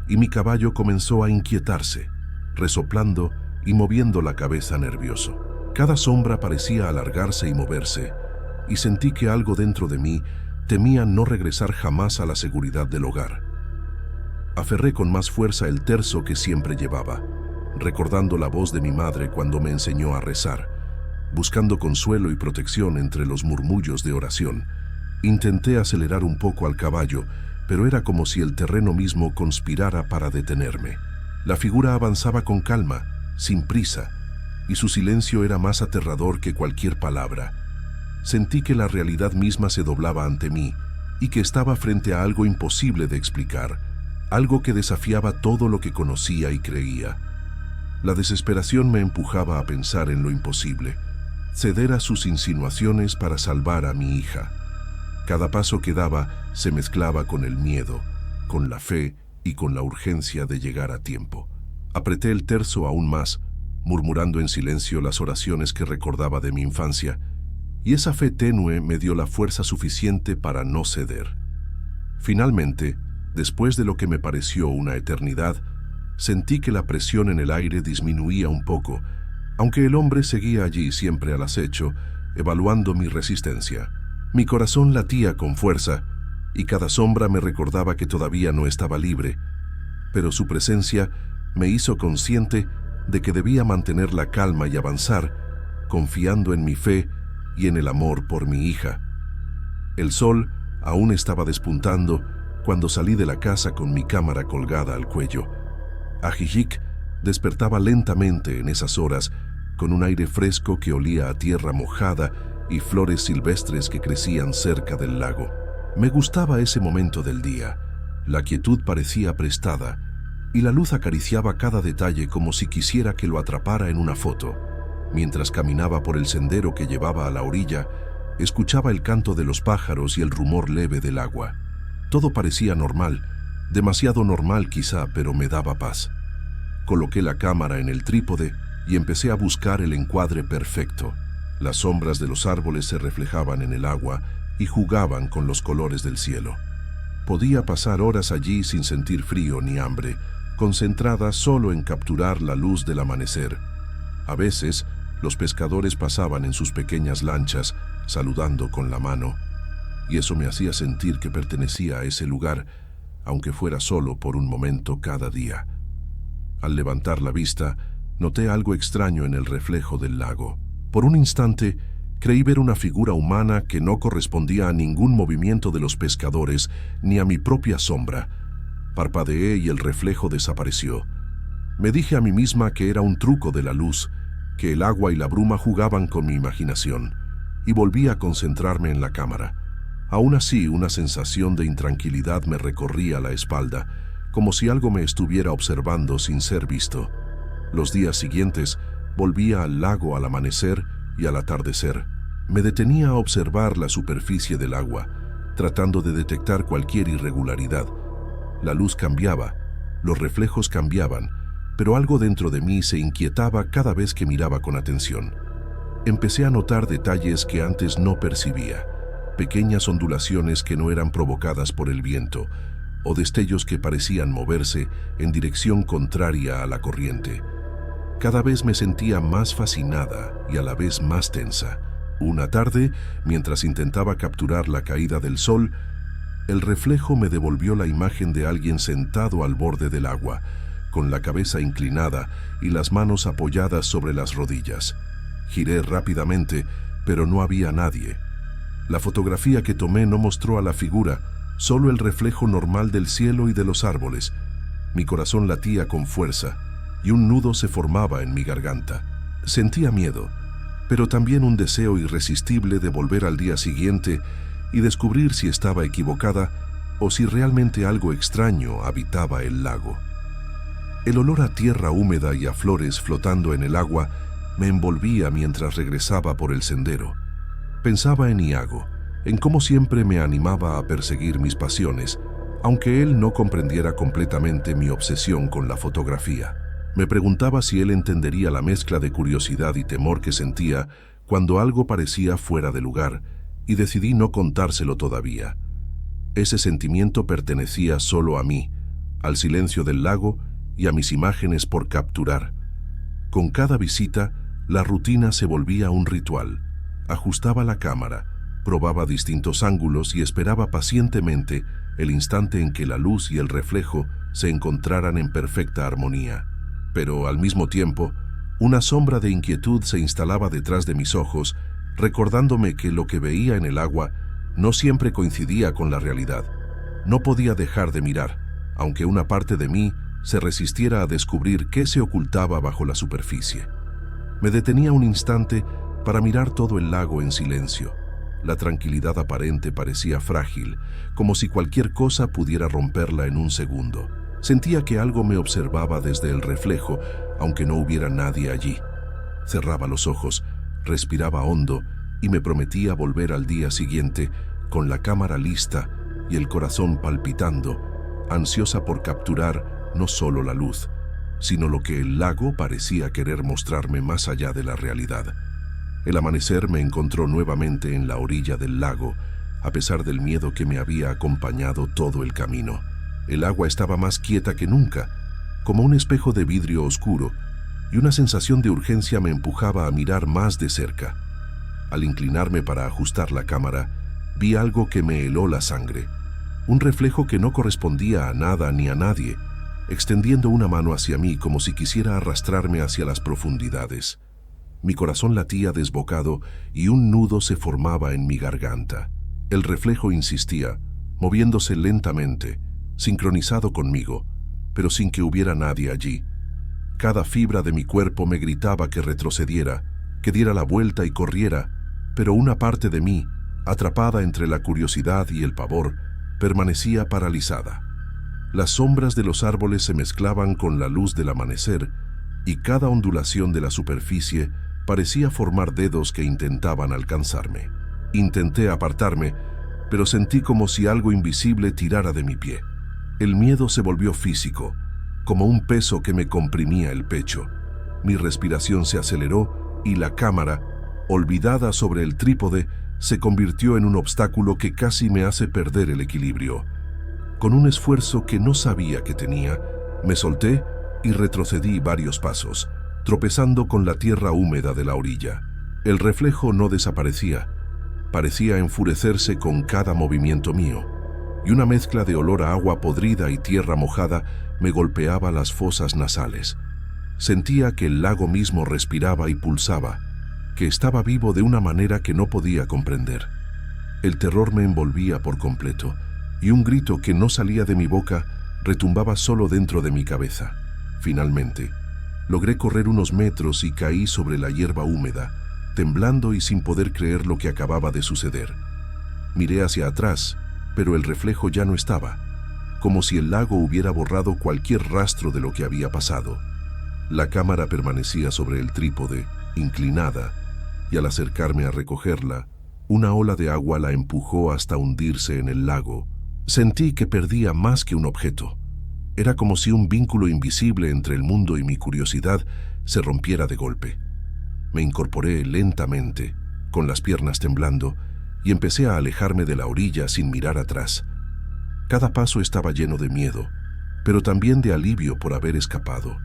y mi caballo comenzó a inquietarse, resoplando y moviendo la cabeza nervioso. Cada sombra parecía alargarse y moverse, y sentí que algo dentro de mí temía no regresar jamás a la seguridad del hogar. Aferré con más fuerza el terzo que siempre llevaba, recordando la voz de mi madre cuando me enseñó a rezar, buscando consuelo y protección entre los murmullos de oración. Intenté acelerar un poco al caballo, pero era como si el terreno mismo conspirara para detenerme. La figura avanzaba con calma, sin prisa, y su silencio era más aterrador que cualquier palabra. Sentí que la realidad misma se doblaba ante mí y que estaba frente a algo imposible de explicar, algo que desafiaba todo lo que conocía y creía. La desesperación me empujaba a pensar en lo imposible, ceder a sus insinuaciones para salvar a mi hija. Cada paso que daba se mezclaba con el miedo, con la fe y con la urgencia de llegar a tiempo. Apreté el terzo aún más, murmurando en silencio las oraciones que recordaba de mi infancia, y esa fe tenue me dio la fuerza suficiente para no ceder. Finalmente, después de lo que me pareció una eternidad, sentí que la presión en el aire disminuía un poco, aunque el hombre seguía allí siempre al acecho, evaluando mi resistencia. Mi corazón latía con fuerza, y cada sombra me recordaba que todavía no estaba libre, pero su presencia me hizo consciente de que debía mantener la calma y avanzar, confiando en mi fe y en el amor por mi hija. El sol aún estaba despuntando cuando salí de la casa con mi cámara colgada al cuello. Ajijic despertaba lentamente en esas horas, con un aire fresco que olía a tierra mojada y flores silvestres que crecían cerca del lago. Me gustaba ese momento del día. La quietud parecía prestada, y la luz acariciaba cada detalle como si quisiera que lo atrapara en una foto. Mientras caminaba por el sendero que llevaba a la orilla, escuchaba el canto de los pájaros y el rumor leve del agua. Todo parecía normal, demasiado normal quizá, pero me daba paz. Coloqué la cámara en el trípode y empecé a buscar el encuadre perfecto. Las sombras de los árboles se reflejaban en el agua y jugaban con los colores del cielo. Podía pasar horas allí sin sentir frío ni hambre, concentrada solo en capturar la luz del amanecer. A veces, Los pescadores pasaban en sus pequeñas lanchas, saludando con la mano, y eso me hacía sentir que pertenecía a ese lugar, aunque fuera solo por un momento cada día. Al levantar la vista, noté algo extraño en el reflejo del lago. Por un instante, creí ver una figura humana que no correspondía a ningún movimiento de los pescadores ni a mi propia sombra. Parpadeé y el reflejo desapareció. Me dije a mí misma que era un truco de la luz, que el agua y la bruma jugaban con mi imaginación, y volví a concentrarme en la cámara. Aún así, una sensación de intranquilidad me recorría la espalda, como si algo me estuviera observando sin ser visto. Los días siguientes, volvía al lago al amanecer y al atardecer. Me detenía a observar la superficie del agua, tratando de detectar cualquier irregularidad. La luz cambiaba, los reflejos cambiaban, pero algo dentro de mí se inquietaba cada vez que miraba con atención. Empecé a notar detalles que antes no percibía, pequeñas ondulaciones que no eran provocadas por el viento, o destellos que parecían moverse en dirección contraria a la corriente. Cada vez me sentía más fascinada y a la vez más tensa. Una tarde, mientras intentaba capturar la caída del sol, el reflejo me devolvió la imagen de alguien sentado al borde del agua, con la cabeza inclinada y las manos apoyadas sobre las rodillas. Giré rápidamente, pero no había nadie. La fotografía que tomé no mostró a la figura, solo el reflejo normal del cielo y de los árboles. Mi corazón latía con fuerza y un nudo se formaba en mi garganta. Sentía miedo, pero también un deseo irresistible de volver al día siguiente y descubrir si estaba equivocada o si realmente algo extraño habitaba el lago. El olor a tierra húmeda y a flores flotando en el agua me envolvía mientras regresaba por el sendero. Pensaba en Iago, en cómo siempre me animaba a perseguir mis pasiones, aunque él no comprendiera completamente mi obsesión con la fotografía. Me preguntaba si él entendería la mezcla de curiosidad y temor que sentía cuando algo parecía fuera de lugar, y decidí no contárselo todavía. Ese sentimiento pertenecía solo a mí, al silencio del lago y a mis imágenes por capturar. Con cada visita, la rutina se volvía un ritual. Ajustaba la cámara, probaba distintos ángulos y esperaba pacientemente el instante en que la luz y el reflejo se encontraran en perfecta armonía. Pero al mismo tiempo, una sombra de inquietud se instalaba detrás de mis ojos, recordándome que lo que veía en el agua no siempre coincidía con la realidad. No podía dejar de mirar, aunque una parte de mí se resistiera a descubrir qué se ocultaba bajo la superficie. Me detenía un instante para mirar todo el lago en silencio. La tranquilidad aparente parecía frágil, como si cualquier cosa pudiera romperla en un segundo. Sentía que algo me observaba desde el reflejo, aunque no hubiera nadie allí. Cerraba los ojos, respiraba hondo y me prometía volver al día siguiente con la cámara lista y el corazón palpitando, ansiosa por capturar no solo la luz, sino lo que el lago parecía querer mostrarme más allá de la realidad. El amanecer me encontró nuevamente en la orilla del lago, a pesar del miedo que me había acompañado todo el camino. El agua estaba más quieta que nunca, como un espejo de vidrio oscuro, y una sensación de urgencia me empujaba a mirar más de cerca. Al inclinarme para ajustar la cámara, vi algo que me heló la sangre, un reflejo que no correspondía a nada ni a nadie, extendiendo una mano hacia mí como si quisiera arrastrarme hacia las profundidades. Mi corazón latía desbocado y un nudo se formaba en mi garganta. El reflejo insistía, moviéndose lentamente, sincronizado conmigo, pero sin que hubiera nadie allí. Cada fibra de mi cuerpo me gritaba que retrocediera, que diera la vuelta y corriera, pero una parte de mí, atrapada entre la curiosidad y el pavor, permanecía paralizada. Las sombras de los árboles se mezclaban con la luz del amanecer y cada ondulación de la superficie parecía formar dedos que intentaban alcanzarme. Intenté apartarme, pero sentí como si algo invisible tirara de mi pie. El miedo se volvió físico, como un peso que me comprimía el pecho. Mi respiración se aceleró y la cámara, olvidada sobre el trípode, se convirtió en un obstáculo que casi me hace perder el equilibrio. Con un esfuerzo que no sabía que tenía, me solté y retrocedí varios pasos, tropezando con la tierra húmeda de la orilla. El reflejo no desaparecía. Parecía enfurecerse con cada movimiento mío, y una mezcla de olor a agua podrida y tierra mojada me golpeaba las fosas nasales. Sentía que el lago mismo respiraba y pulsaba, que estaba vivo de una manera que no podía comprender. El terror me envolvía por completo, y un grito que no salía de mi boca retumbaba solo dentro de mi cabeza. Finalmente, logré correr unos metros y caí sobre la hierba húmeda, temblando y sin poder creer lo que acababa de suceder. Miré hacia atrás, pero el reflejo ya no estaba, como si el lago hubiera borrado cualquier rastro de lo que había pasado. La cámara permanecía sobre el trípode, inclinada, y al acercarme a recogerla, una ola de agua la empujó hasta hundirse en el lago. Sentí que perdía más que un objeto. Era como si un vínculo invisible entre el mundo y mi curiosidad se rompiera de golpe. Me incorporé lentamente, con las piernas temblando, y empecé a alejarme de la orilla sin mirar atrás. Cada paso estaba lleno de miedo, pero también de alivio por haber escapado.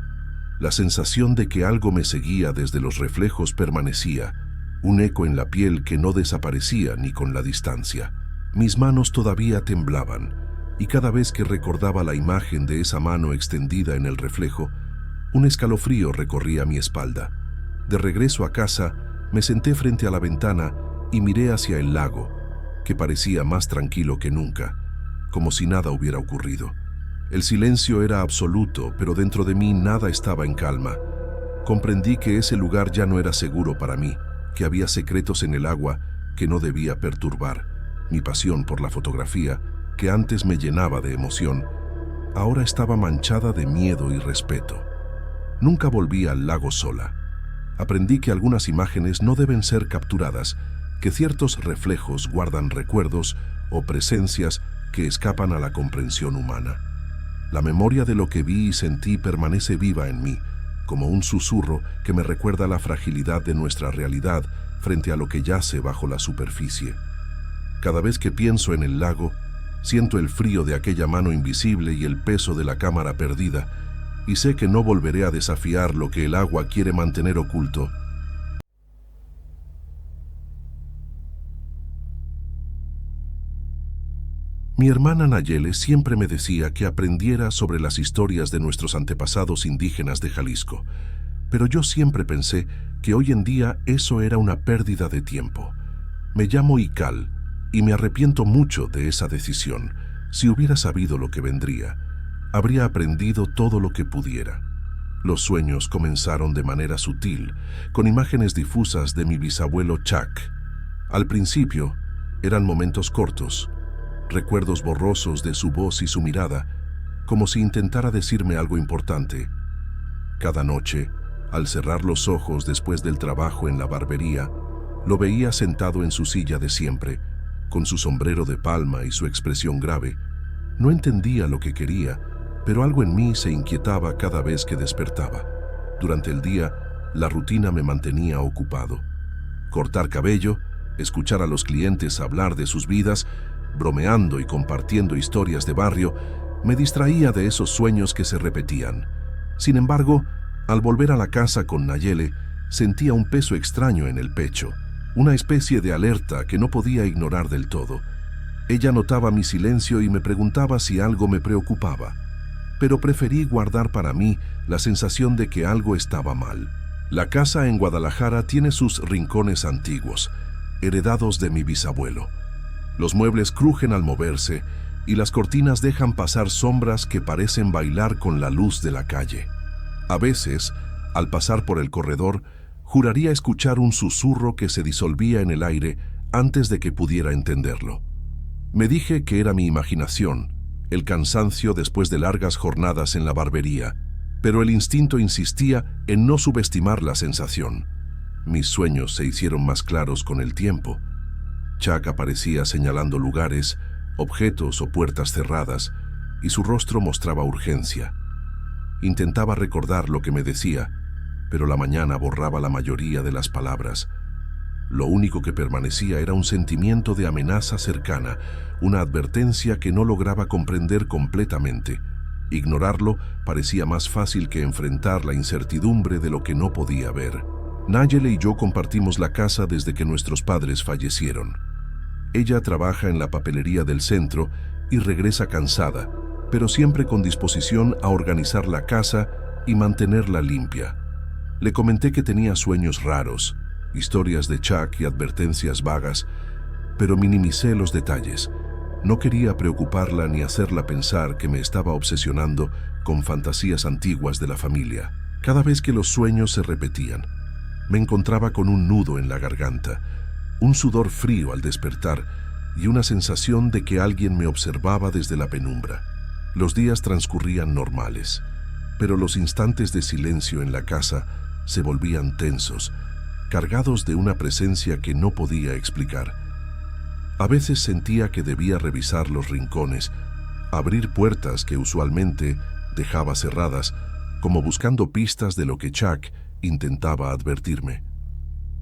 La sensación de que algo me seguía desde los reflejos permanecía, un eco en la piel que no desaparecía ni con la distancia. Mis manos todavía temblaban, y cada vez que recordaba la imagen de esa mano extendida en el reflejo, un escalofrío recorría mi espalda. De regreso a casa, me senté frente a la ventana y miré hacia el lago, que parecía más tranquilo que nunca, como si nada hubiera ocurrido. El silencio era absoluto, pero dentro de mí nada estaba en calma. Comprendí que ese lugar ya no era seguro para mí, que había secretos en el agua que no debía perturbar. Mi pasión por la fotografía, que antes me llenaba de emoción, ahora estaba manchada de miedo y respeto. Nunca volví al lago sola. Aprendí que algunas imágenes no deben ser capturadas, que ciertos reflejos guardan recuerdos o presencias que escapan a la comprensión humana. La memoria de lo que vi y sentí permanece viva en mí, como un susurro que me recuerda la fragilidad de nuestra realidad frente a lo que yace bajo la superficie. Cada vez que pienso en el lago, siento el frío de aquella mano invisible y el peso de la cámara perdida, y sé que no volveré a desafiar lo que el agua quiere mantener oculto. Mi hermana Nayeli siempre me decía que aprendiera sobre las historias de nuestros antepasados indígenas de Jalisco, pero yo siempre pensé que hoy en día eso era una pérdida de tiempo. Me llamo Ical y me arrepiento mucho de esa decisión. Si hubiera sabido lo que vendría, habría aprendido todo lo que pudiera. Los sueños comenzaron de manera sutil, con imágenes difusas de mi bisabuelo Chac. Al principio, eran momentos cortos, recuerdos borrosos de su voz y su mirada, como si intentara decirme algo importante. Cada noche, al cerrar los ojos después del trabajo en la barbería, lo veía sentado en su silla de siempre, con su sombrero de palma y su expresión grave. No entendía lo que quería, pero algo en mí se inquietaba cada vez que despertaba. Durante el día, la rutina me mantenía ocupado. Cortar cabello, escuchar a los clientes hablar de sus vidas, bromeando y compartiendo historias de barrio, me distraía de esos sueños que se repetían. Sin embargo, al volver a la casa con Nayeli, sentía un peso extraño en el pecho, una especie de alerta que no podía ignorar del todo. Ella notaba mi silencio y me preguntaba si algo me preocupaba, pero preferí guardar para mí la sensación de que algo estaba mal. La casa en Guadalajara tiene sus rincones antiguos, heredados de mi bisabuelo. Los muebles crujen al moverse y las cortinas dejan pasar sombras que parecen bailar con la luz de la calle. A veces, al pasar por el corredor, juraría escuchar un susurro que se disolvía en el aire antes de que pudiera entenderlo. Me dije que era mi imaginación, el cansancio después de largas jornadas en la barbería, pero el instinto insistía en no subestimar la sensación. Mis sueños se hicieron más claros con el tiempo. Chac aparecía señalando lugares, objetos o puertas cerradas, y su rostro mostraba urgencia. Intentaba recordar lo que me decía, pero la mañana borraba la mayoría de las palabras. Lo único que permanecía era un sentimiento de amenaza cercana, una advertencia que no lograba comprender completamente. Ignorarlo parecía más fácil que enfrentar la incertidumbre de lo que no podía ver. Nayeli y yo compartimos la casa desde que nuestros padres fallecieron. Ella trabaja en la papelería del centro y regresa cansada, pero siempre con disposición a organizar la casa y mantenerla limpia. Le comenté que tenía sueños raros, historias de Chuck y advertencias vagas, pero minimicé los detalles. No quería preocuparla ni hacerla pensar que me estaba obsesionando con fantasías antiguas de la familia. Cada vez que los sueños se repetían, me encontraba con un nudo en la garganta, un sudor frío al despertar y una sensación de que alguien me observaba desde la penumbra. Los días transcurrían normales, pero los instantes de silencio en la casa se volvían tensos, cargados de una presencia que no podía explicar. A veces sentía que debía revisar los rincones, abrir puertas que usualmente dejaba cerradas, como buscando pistas de lo que Chuck intentaba advertirme.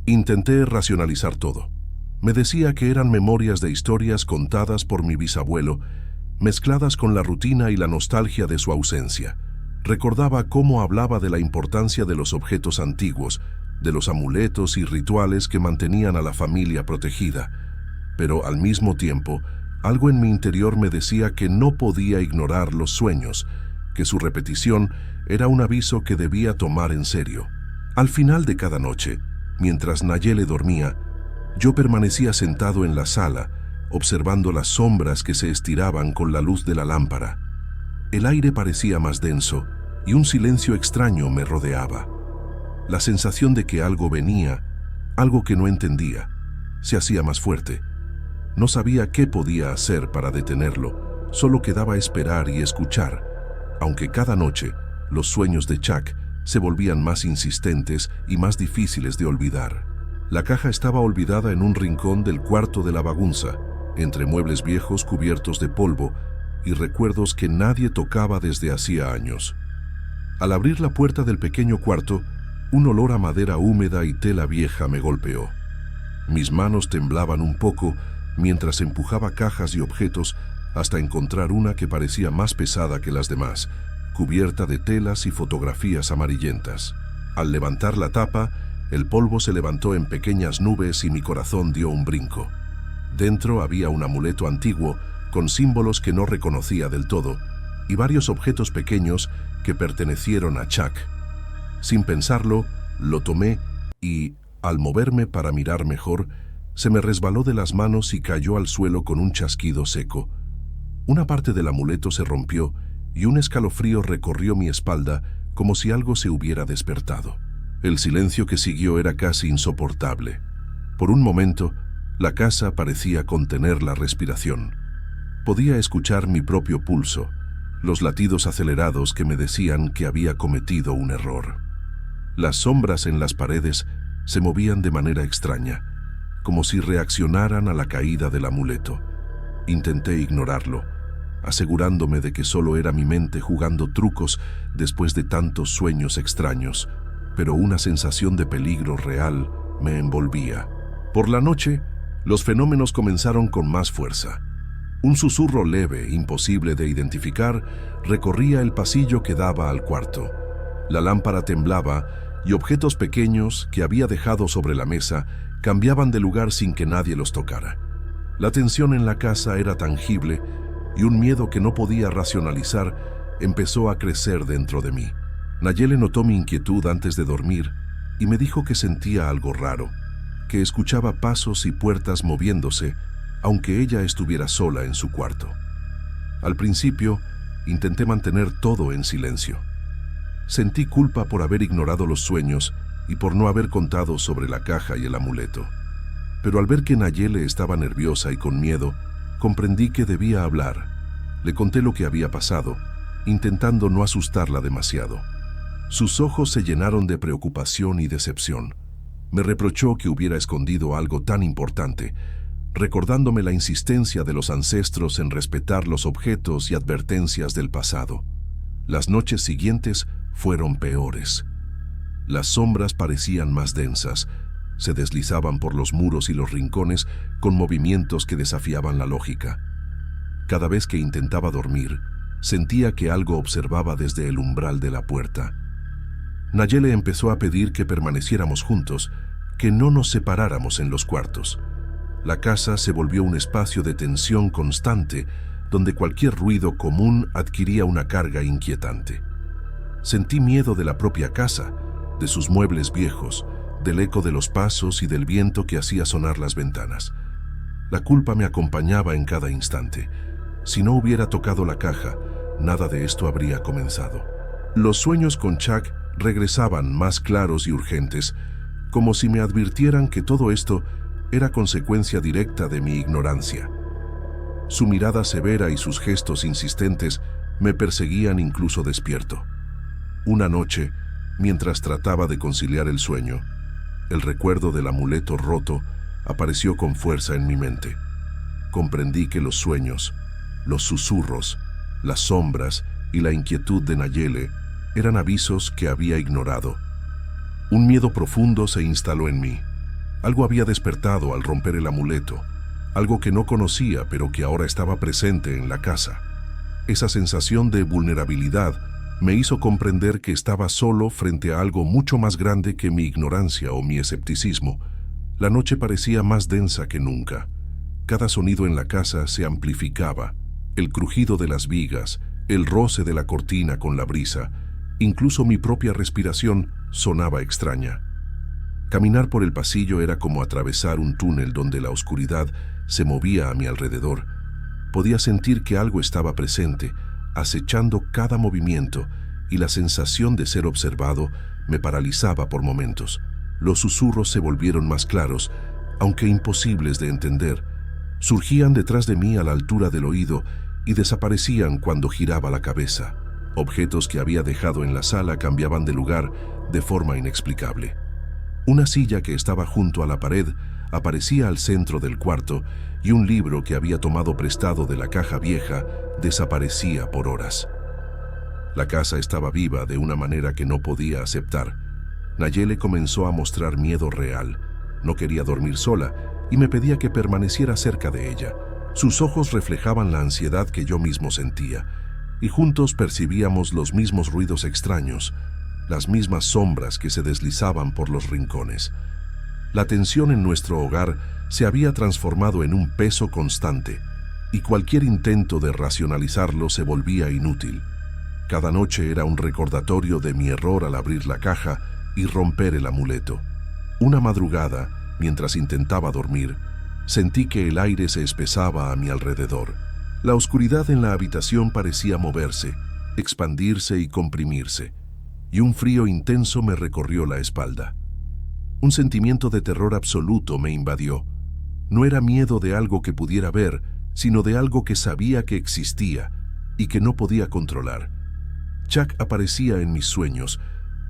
Intenté racionalizar todo. Me decía que eran memorias de historias contadas por mi bisabuelo, mezcladas con la rutina y la nostalgia de su ausencia. Recordaba cómo hablaba de la importancia de los objetos antiguos, de los amuletos y rituales que mantenían a la familia protegida, pero al mismo tiempo, algo en mi interior me decía que no podía ignorar los sueños, que su repetición era un aviso que debía tomar en serio. Al final de cada noche, mientras Nayeli dormía, yo permanecía sentado en la sala, observando las sombras que se estiraban con la luz de la lámpara. El aire parecía más denso y un silencio extraño me rodeaba. La sensación de que algo venía, algo que no entendía, se hacía más fuerte. No sabía qué podía hacer para detenerlo, solo quedaba esperar y escuchar, aunque cada noche los sueños de Chuck se volvían más insistentes y más difíciles de olvidar. La caja estaba olvidada en un rincón del cuarto de la bagunza, entre muebles viejos cubiertos de polvo y recuerdos que nadie tocaba desde hacía años. Al abrir la puerta del pequeño cuarto, un olor a madera húmeda y tela vieja me golpeó. Mis manos temblaban un poco mientras empujaba cajas y objetos hasta encontrar una que parecía más pesada que las demás, cubierta de telas y fotografías amarillentas. Al levantar la tapa, el polvo se levantó en pequeñas nubes y mi corazón dio un brinco. Dentro había un amuleto antiguo con símbolos que no reconocía del todo y varios objetos pequeños que pertenecieron a Chuck. Sin pensarlo, lo tomé y, al moverme para mirar mejor, se me resbaló de las manos y cayó al suelo con un chasquido seco. Una parte del amuleto se rompió y un escalofrío recorrió mi espalda como si algo se hubiera despertado. El silencio que siguió era casi insoportable. Por un momento, la casa parecía contener la respiración. Podía escuchar mi propio pulso, los latidos acelerados que me decían que había cometido un error. Las sombras en las paredes se movían de manera extraña, como si reaccionaran a la caída del amuleto. Intenté ignorarlo, asegurándome de que solo era mi mente jugando trucos después de tantos sueños extraños, pero una sensación de peligro real me envolvía. Por la noche, los fenómenos comenzaron con más fuerza. Un susurro leve, imposible de identificar, recorría el pasillo que daba al cuarto. La lámpara temblaba y objetos pequeños que había dejado sobre la mesa cambiaban de lugar sin que nadie los tocara. La tensión en la casa era tangible y un miedo que no podía racionalizar empezó a crecer dentro de mí. Nayeli notó mi inquietud antes de dormir y me dijo que sentía algo raro, que escuchaba pasos y puertas moviéndose, aunque ella estuviera sola en su cuarto. Al principio, intenté mantener todo en silencio. Sentí culpa por haber ignorado los sueños y por no haber contado sobre la caja y el amuleto. Pero al ver que Nayeli estaba nerviosa y con miedo, comprendí que debía hablar. Le conté lo que había pasado, intentando no asustarla demasiado. Sus ojos se llenaron de preocupación y decepción. Me reprochó que hubiera escondido algo tan importante, recordándome la insistencia de los ancestros en respetar los objetos y advertencias del pasado. Las noches siguientes fueron peores. Las sombras parecían más densas, se deslizaban por los muros y los rincones con movimientos que desafiaban la lógica. Cada vez que intentaba dormir, Sentía que algo observaba desde el umbral de la puerta. Nayeli empezó a pedir que permaneciéramos juntos, que no nos separáramos en los cuartos. La casa se volvió un espacio de tensión constante, donde cualquier ruido común adquiría una carga inquietante. Sentí miedo de la propia casa, de sus muebles viejos, del eco de los pasos y del viento que hacía sonar las ventanas. La culpa me acompañaba en cada instante. Si no hubiera tocado la caja, nada de esto habría comenzado. Los sueños con Chuck regresaban más claros y urgentes, como si me advirtieran que todo esto era consecuencia directa de mi ignorancia. Su mirada severa y sus gestos insistentes me perseguían incluso despierto. Una noche, mientras trataba de conciliar el sueño, el recuerdo del amuleto roto apareció con fuerza en mi mente. Comprendí que los sueños, los susurros, las sombras y la inquietud de Nayeli eran avisos que había ignorado. Un miedo profundo se instaló en mí. Algo había despertado al romper el amuleto, algo que no conocía pero que ahora estaba presente en la casa. Esa sensación de vulnerabilidad me hizo comprender que estaba solo frente a algo mucho más grande que mi ignorancia o mi escepticismo. La noche parecía más densa que nunca. Cada sonido en la casa se amplificaba. El crujido de las vigas, el roce de la cortina con la brisa, incluso mi propia respiración sonaba extraña. Caminar por el pasillo era como atravesar un túnel donde la oscuridad se movía a mi alrededor. Podía sentir que algo estaba presente, acechando cada movimiento, y la sensación de ser observado me paralizaba por momentos. Los susurros se volvieron más claros, aunque imposibles de entender. Surgían detrás de mí a la altura del oído y desaparecían cuando giraba la cabeza. Objetos que había dejado en la sala cambiaban de lugar de forma inexplicable. Una silla que estaba junto a la pared aparecía al centro del cuarto y un libro que había tomado prestado de la caja vieja desaparecía por horas. La casa estaba viva de una manera que no podía aceptar. Nayeli comenzó a mostrar miedo real. No quería dormir sola y me pedía que permaneciera cerca de ella. Sus ojos reflejaban la ansiedad que yo mismo sentía, y juntos percibíamos los mismos ruidos extraños, las mismas sombras que se deslizaban por los rincones. La tensión en nuestro hogar se había transformado en un peso constante, y cualquier intento de racionalizarlo se volvía inútil. Cada noche era un recordatorio de mi error al abrir la caja y romper el amuleto. Una madrugada, mientras intentaba dormir, sentí que el aire se espesaba a mi alrededor. La oscuridad en la habitación parecía moverse, expandirse y comprimirse, y un frío intenso me recorrió la espalda. Un sentimiento de terror absoluto me invadió. No era miedo de algo que pudiera ver, sino de algo que sabía que existía y que no podía controlar. Chuck aparecía en mis sueños,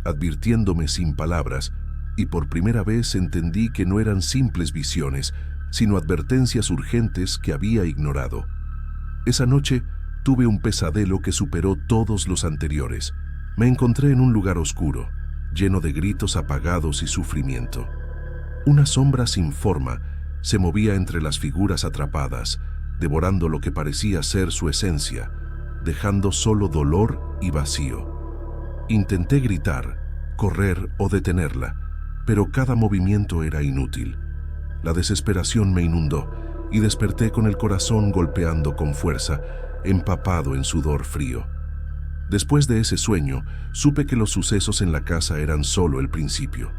advirtiéndome sin palabras, y por primera vez entendí que no eran simples visiones, sino advertencias urgentes que había ignorado. Esa noche tuve un pesadelo que superó todos los anteriores. Me encontré en un lugar oscuro, lleno de gritos apagados y sufrimiento. Una sombra sin forma se movía entre las figuras atrapadas, devorando lo que parecía ser su esencia, dejando solo dolor y vacío. Intenté gritar, correr o detenerla, pero cada movimiento era inútil. La desesperación me inundó y desperté con el corazón golpeando con fuerza, empapado en sudor frío. Después de ese sueño, supe que los sucesos en la casa eran solo el principio.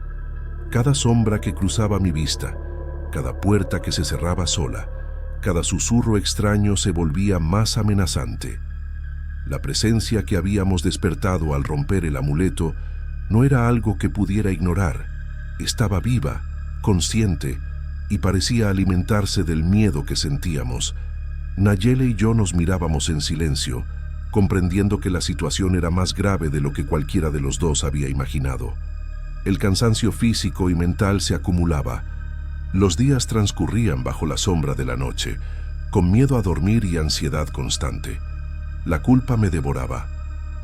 Cada sombra que cruzaba mi vista, cada puerta que se cerraba sola, cada susurro extraño se volvía más amenazante. La presencia que habíamos despertado al romper el amuleto no era algo que pudiera ignorar. Estaba viva, consciente, y parecía alimentarse del miedo que sentíamos. Nayeli y yo nos mirábamos en silencio, comprendiendo que la situación era más grave de lo que cualquiera de los dos había imaginado. El cansancio físico y mental se acumulaba. Los días transcurrían bajo la sombra de la noche, con miedo a dormir y ansiedad constante. La culpa me devoraba.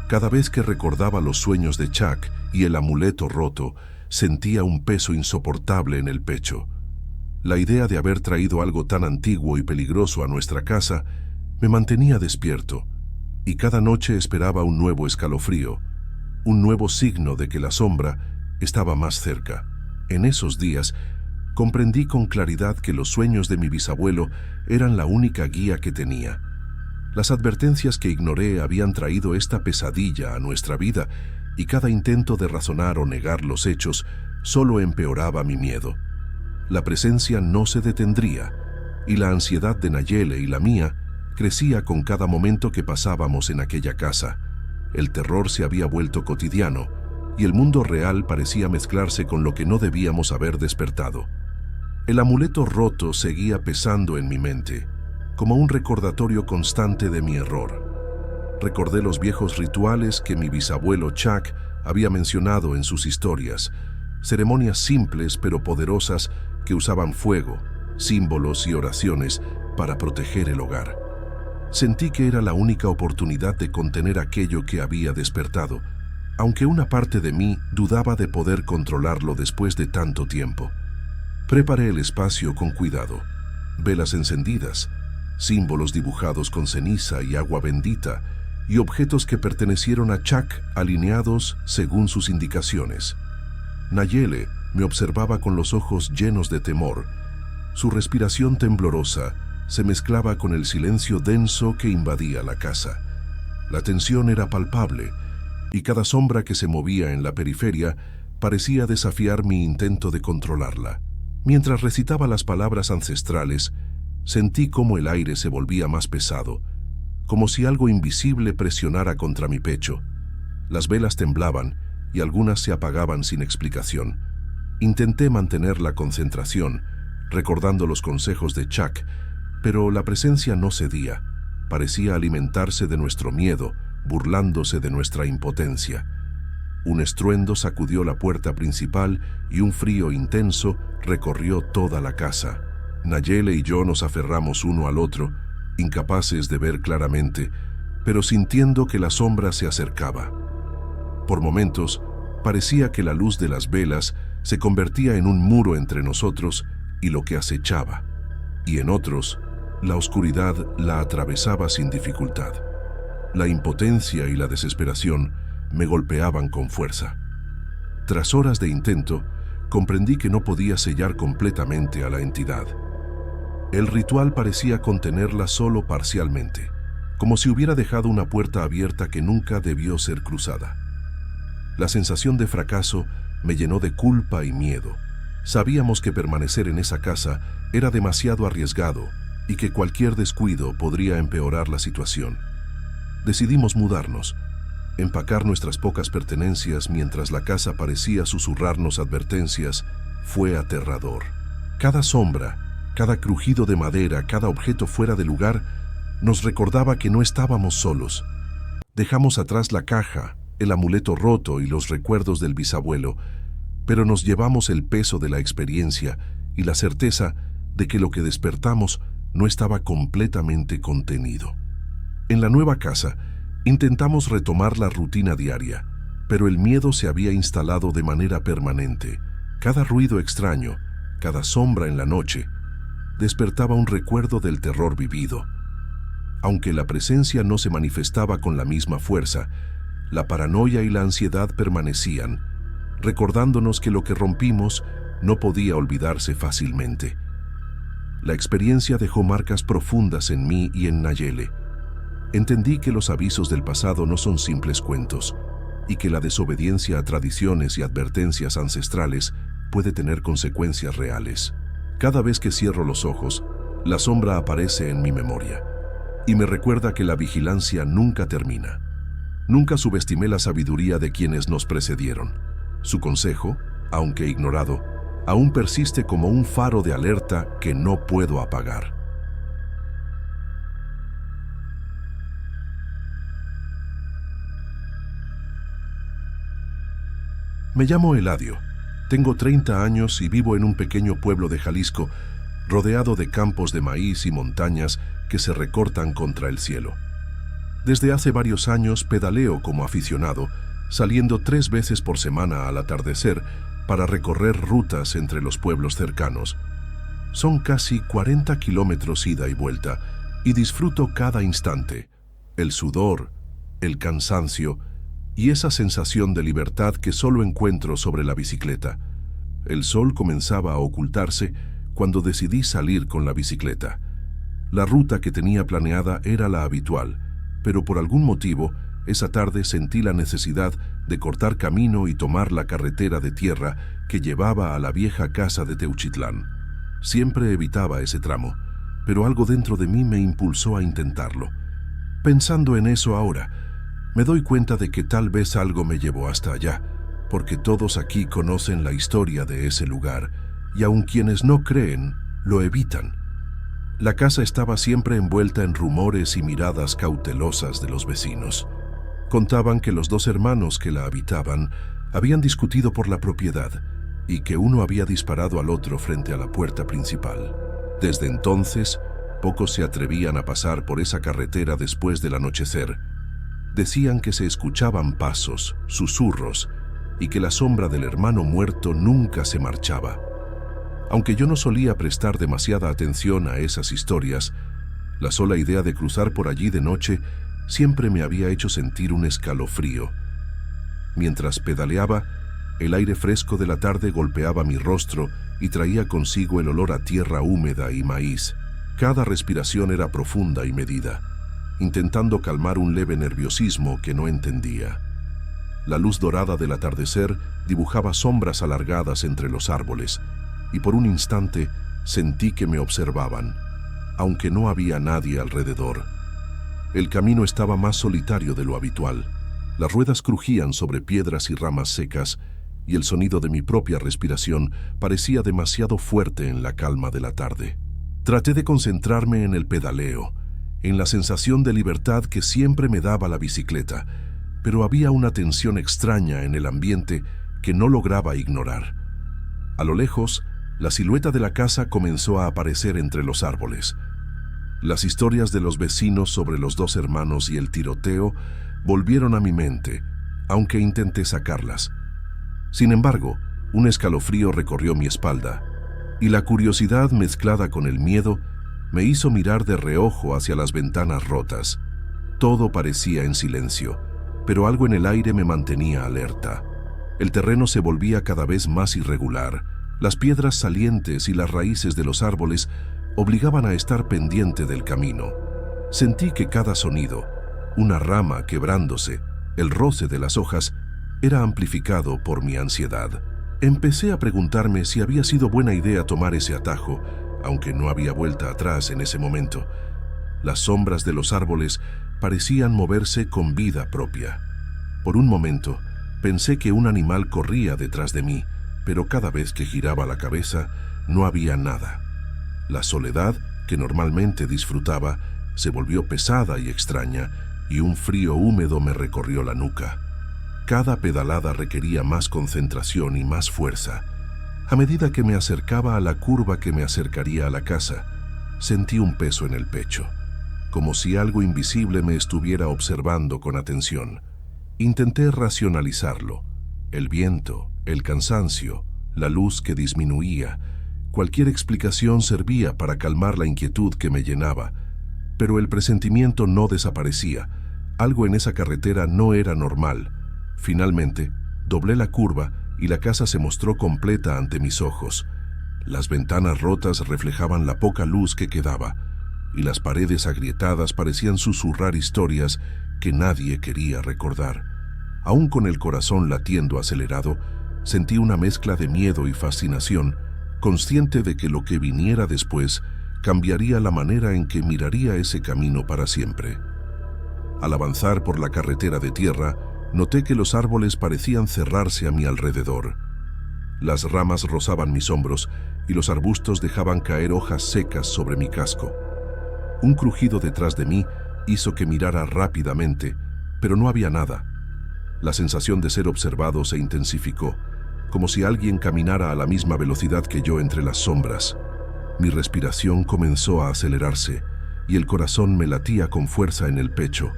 Cada vez que recordaba los sueños de Chuck y el amuleto roto, sentía un peso insoportable en el pecho. La idea de haber traído algo tan antiguo y peligroso a nuestra casa me mantenía despierto, y cada noche esperaba un nuevo escalofrío, un nuevo signo de que la sombra estaba más cerca. En esos días, comprendí con claridad que los sueños de mi bisabuelo eran la única guía que tenía. Las advertencias que ignoré habían traído esta pesadilla a nuestra vida y cada intento de razonar o negar los hechos solo empeoraba mi miedo. La presencia no se detendría y la ansiedad de Nayeli y la mía crecía con cada momento que pasábamos en aquella casa. El terror se había vuelto cotidiano y el mundo real parecía mezclarse con lo que no debíamos haber despertado. El amuleto roto seguía pesando en mi mente, como un recordatorio constante de mi error. Recordé los viejos rituales que mi bisabuelo Chuck había mencionado en sus historias, ceremonias simples pero poderosas que usaban fuego, símbolos y oraciones para proteger el hogar. Sentí que era la única oportunidad de contener aquello que había despertado, aunque una parte de mí dudaba de poder controlarlo después de tanto tiempo. Preparé el espacio con cuidado, velas encendidas, símbolos dibujados con ceniza y agua bendita, y objetos que pertenecieron a Chuck alineados según sus indicaciones. Nayeli me observaba con los ojos llenos de temor. Su respiración temblorosa se mezclaba con el silencio denso que invadía la casa. La tensión era palpable, y cada sombra que se movía en la periferia parecía desafiar mi intento de controlarla. Mientras recitaba las palabras ancestrales, sentí cómo el aire se volvía más pesado, como si algo invisible presionara contra mi pecho. Las velas temblaban y algunas se apagaban sin explicación. Intenté mantener la concentración, recordando los consejos de Chuck, pero la presencia no cedía. Parecía alimentarse de nuestro miedo, burlándose de nuestra impotencia. Un estruendo sacudió la puerta principal y un frío intenso recorrió toda la casa. Nayeli y yo nos aferramos uno al otro, incapaces de ver claramente, pero sintiendo que la sombra se acercaba. Por momentos, parecía que la luz de las velas se convertía en un muro entre nosotros y lo que acechaba, y en otros, la oscuridad la atravesaba sin dificultad. La impotencia y la desesperación me golpeaban con fuerza. Tras horas de intento, comprendí que no podía sellar completamente a la entidad. El ritual parecía contenerla solo parcialmente, como si hubiera dejado una puerta abierta que nunca debió ser cruzada. La sensación de fracaso me llenó de culpa y miedo. Sabíamos que permanecer en esa casa era demasiado arriesgado y que cualquier descuido podría empeorar la situación. Decidimos mudarnos, empacar nuestras pocas pertenencias mientras la casa parecía susurrarnos advertencias. Fue aterrador. Cada sombra, cada crujido de madera, cada objeto fuera de lugar, nos recordaba que no estábamos solos. Dejamos atrás la caja, el amuleto roto y los recuerdos del bisabuelo, pero nos llevamos el peso de la experiencia y la certeza de que lo que despertamos no estaba completamente contenido. En la nueva casa, intentamos retomar la rutina diaria, pero el miedo se había instalado de manera permanente. Cada ruido extraño, cada sombra en la noche, despertaba un recuerdo del terror vivido. Aunque la presencia no se manifestaba con la misma fuerza, la paranoia y la ansiedad permanecían, recordándonos que lo que rompimos no podía olvidarse fácilmente. La experiencia dejó marcas profundas en mí y en Nayeli. Entendí que los avisos del pasado no son simples cuentos y que la desobediencia a tradiciones y advertencias ancestrales puede tener consecuencias reales. Cada vez que cierro los ojos, la sombra aparece en mi memoria y me recuerda que la vigilancia nunca termina. Nunca subestimé la sabiduría de quienes nos precedieron. Su consejo, aunque ignorado, aún persiste como un faro de alerta que no puedo apagar. Me llamo Eladio. Tengo 30 años y vivo en un pequeño pueblo de Jalisco, rodeado de campos de maíz y montañas que se recortan contra el cielo. Desde hace varios años pedaleo como aficionado, saliendo 3 veces por semana al atardecer para recorrer rutas entre los pueblos cercanos. Son casi 40 kilómetros ida y vuelta y disfruto cada instante. El sudor, el cansancio y esa sensación de libertad que solo encuentro sobre la bicicleta. El sol comenzaba a ocultarse cuando decidí salir con la bicicleta. La ruta que tenía planeada era la habitual, pero por algún motivo, esa tarde sentí la necesidad de cortar camino y tomar la carretera de tierra que llevaba a la vieja casa de Teuchitlán. Siempre evitaba ese tramo, pero algo dentro de mí me impulsó a intentarlo. Pensando en eso ahora, me doy cuenta de que tal vez algo me llevó hasta allá, porque todos aquí conocen la historia de ese lugar, y aun quienes no creen, lo evitan. La casa estaba siempre envuelta en rumores y miradas cautelosas de los vecinos. Contaban que los dos hermanos que la habitaban habían discutido por la propiedad y que uno había disparado al otro frente a la puerta principal. Desde entonces, pocos se atrevían a pasar por esa carretera después del anochecer. Decían que se escuchaban pasos, susurros, y que la sombra del hermano muerto nunca se marchaba. Aunque yo no solía prestar demasiada atención a esas historias, la sola idea de cruzar por allí de noche siempre me había hecho sentir un escalofrío. Mientras pedaleaba, el aire fresco de la tarde golpeaba mi rostro y traía consigo el olor a tierra húmeda y maíz. Cada respiración era profunda y medida, intentando calmar un leve nerviosismo que no entendía. La luz dorada del atardecer dibujaba sombras alargadas entre los árboles, y por un instante sentí que me observaban, aunque no había nadie alrededor. El camino estaba más solitario de lo habitual. Las ruedas crujían sobre piedras y ramas secas, y el sonido de mi propia respiración parecía demasiado fuerte en la calma de la tarde. Traté de concentrarme en el pedaleo, en la sensación de libertad que siempre me daba la bicicleta, pero había una tensión extraña en el ambiente que no lograba ignorar. A lo lejos, la silueta de la casa comenzó a aparecer entre los árboles. Las historias de los vecinos sobre los dos hermanos y el tiroteo volvieron a mi mente, aunque intenté sacarlas. Sin embargo, un escalofrío recorrió mi espalda, y la curiosidad mezclada con el miedo me hizo mirar de reojo hacia las ventanas rotas. Todo parecía en silencio, pero algo en el aire me mantenía alerta. El terreno se volvía cada vez más irregular. Las piedras salientes y las raíces de los árboles obligaban a estar pendiente del camino. Sentí que cada sonido, una rama quebrándose, el roce de las hojas, era amplificado por mi ansiedad. Empecé a preguntarme si había sido buena idea tomar ese atajo, aunque no había vuelta atrás en ese momento. Las sombras de los árboles parecían moverse con vida propia. Por un momento, pensé que un animal corría detrás de mí, pero cada vez que giraba la cabeza, no había nada. La soledad, que normalmente disfrutaba, se volvió pesada y extraña, y un frío húmedo me recorrió la nuca. Cada pedalada requería más concentración y más fuerza. A medida que me acercaba a la curva que me acercaría a la casa, sentí un peso en el pecho, como si algo invisible me estuviera observando con atención. Intenté racionalizarlo. El viento, el cansancio, la luz que disminuía. Cualquier explicación servía para calmar la inquietud que me llenaba, pero el presentimiento no desaparecía. Algo en esa carretera no era normal. Finalmente, doblé la curva y la casa se mostró completa ante mis ojos. Las ventanas rotas reflejaban la poca luz que quedaba, y las paredes agrietadas parecían susurrar historias que nadie quería recordar. Aún con el corazón latiendo acelerado, sentí una mezcla de miedo y fascinación, consciente de que lo que viniera después cambiaría la manera en que miraría ese camino para siempre. Al avanzar por la carretera de tierra, noté que los árboles parecían cerrarse a mi alrededor. Las ramas rozaban mis hombros y los arbustos dejaban caer hojas secas sobre mi casco. Un crujido detrás de mí hizo que mirara rápidamente, pero no había nada. La sensación de ser observado se intensificó, como si alguien caminara a la misma velocidad que yo entre las sombras. Mi respiración comenzó a acelerarse y el corazón me latía con fuerza en el pecho.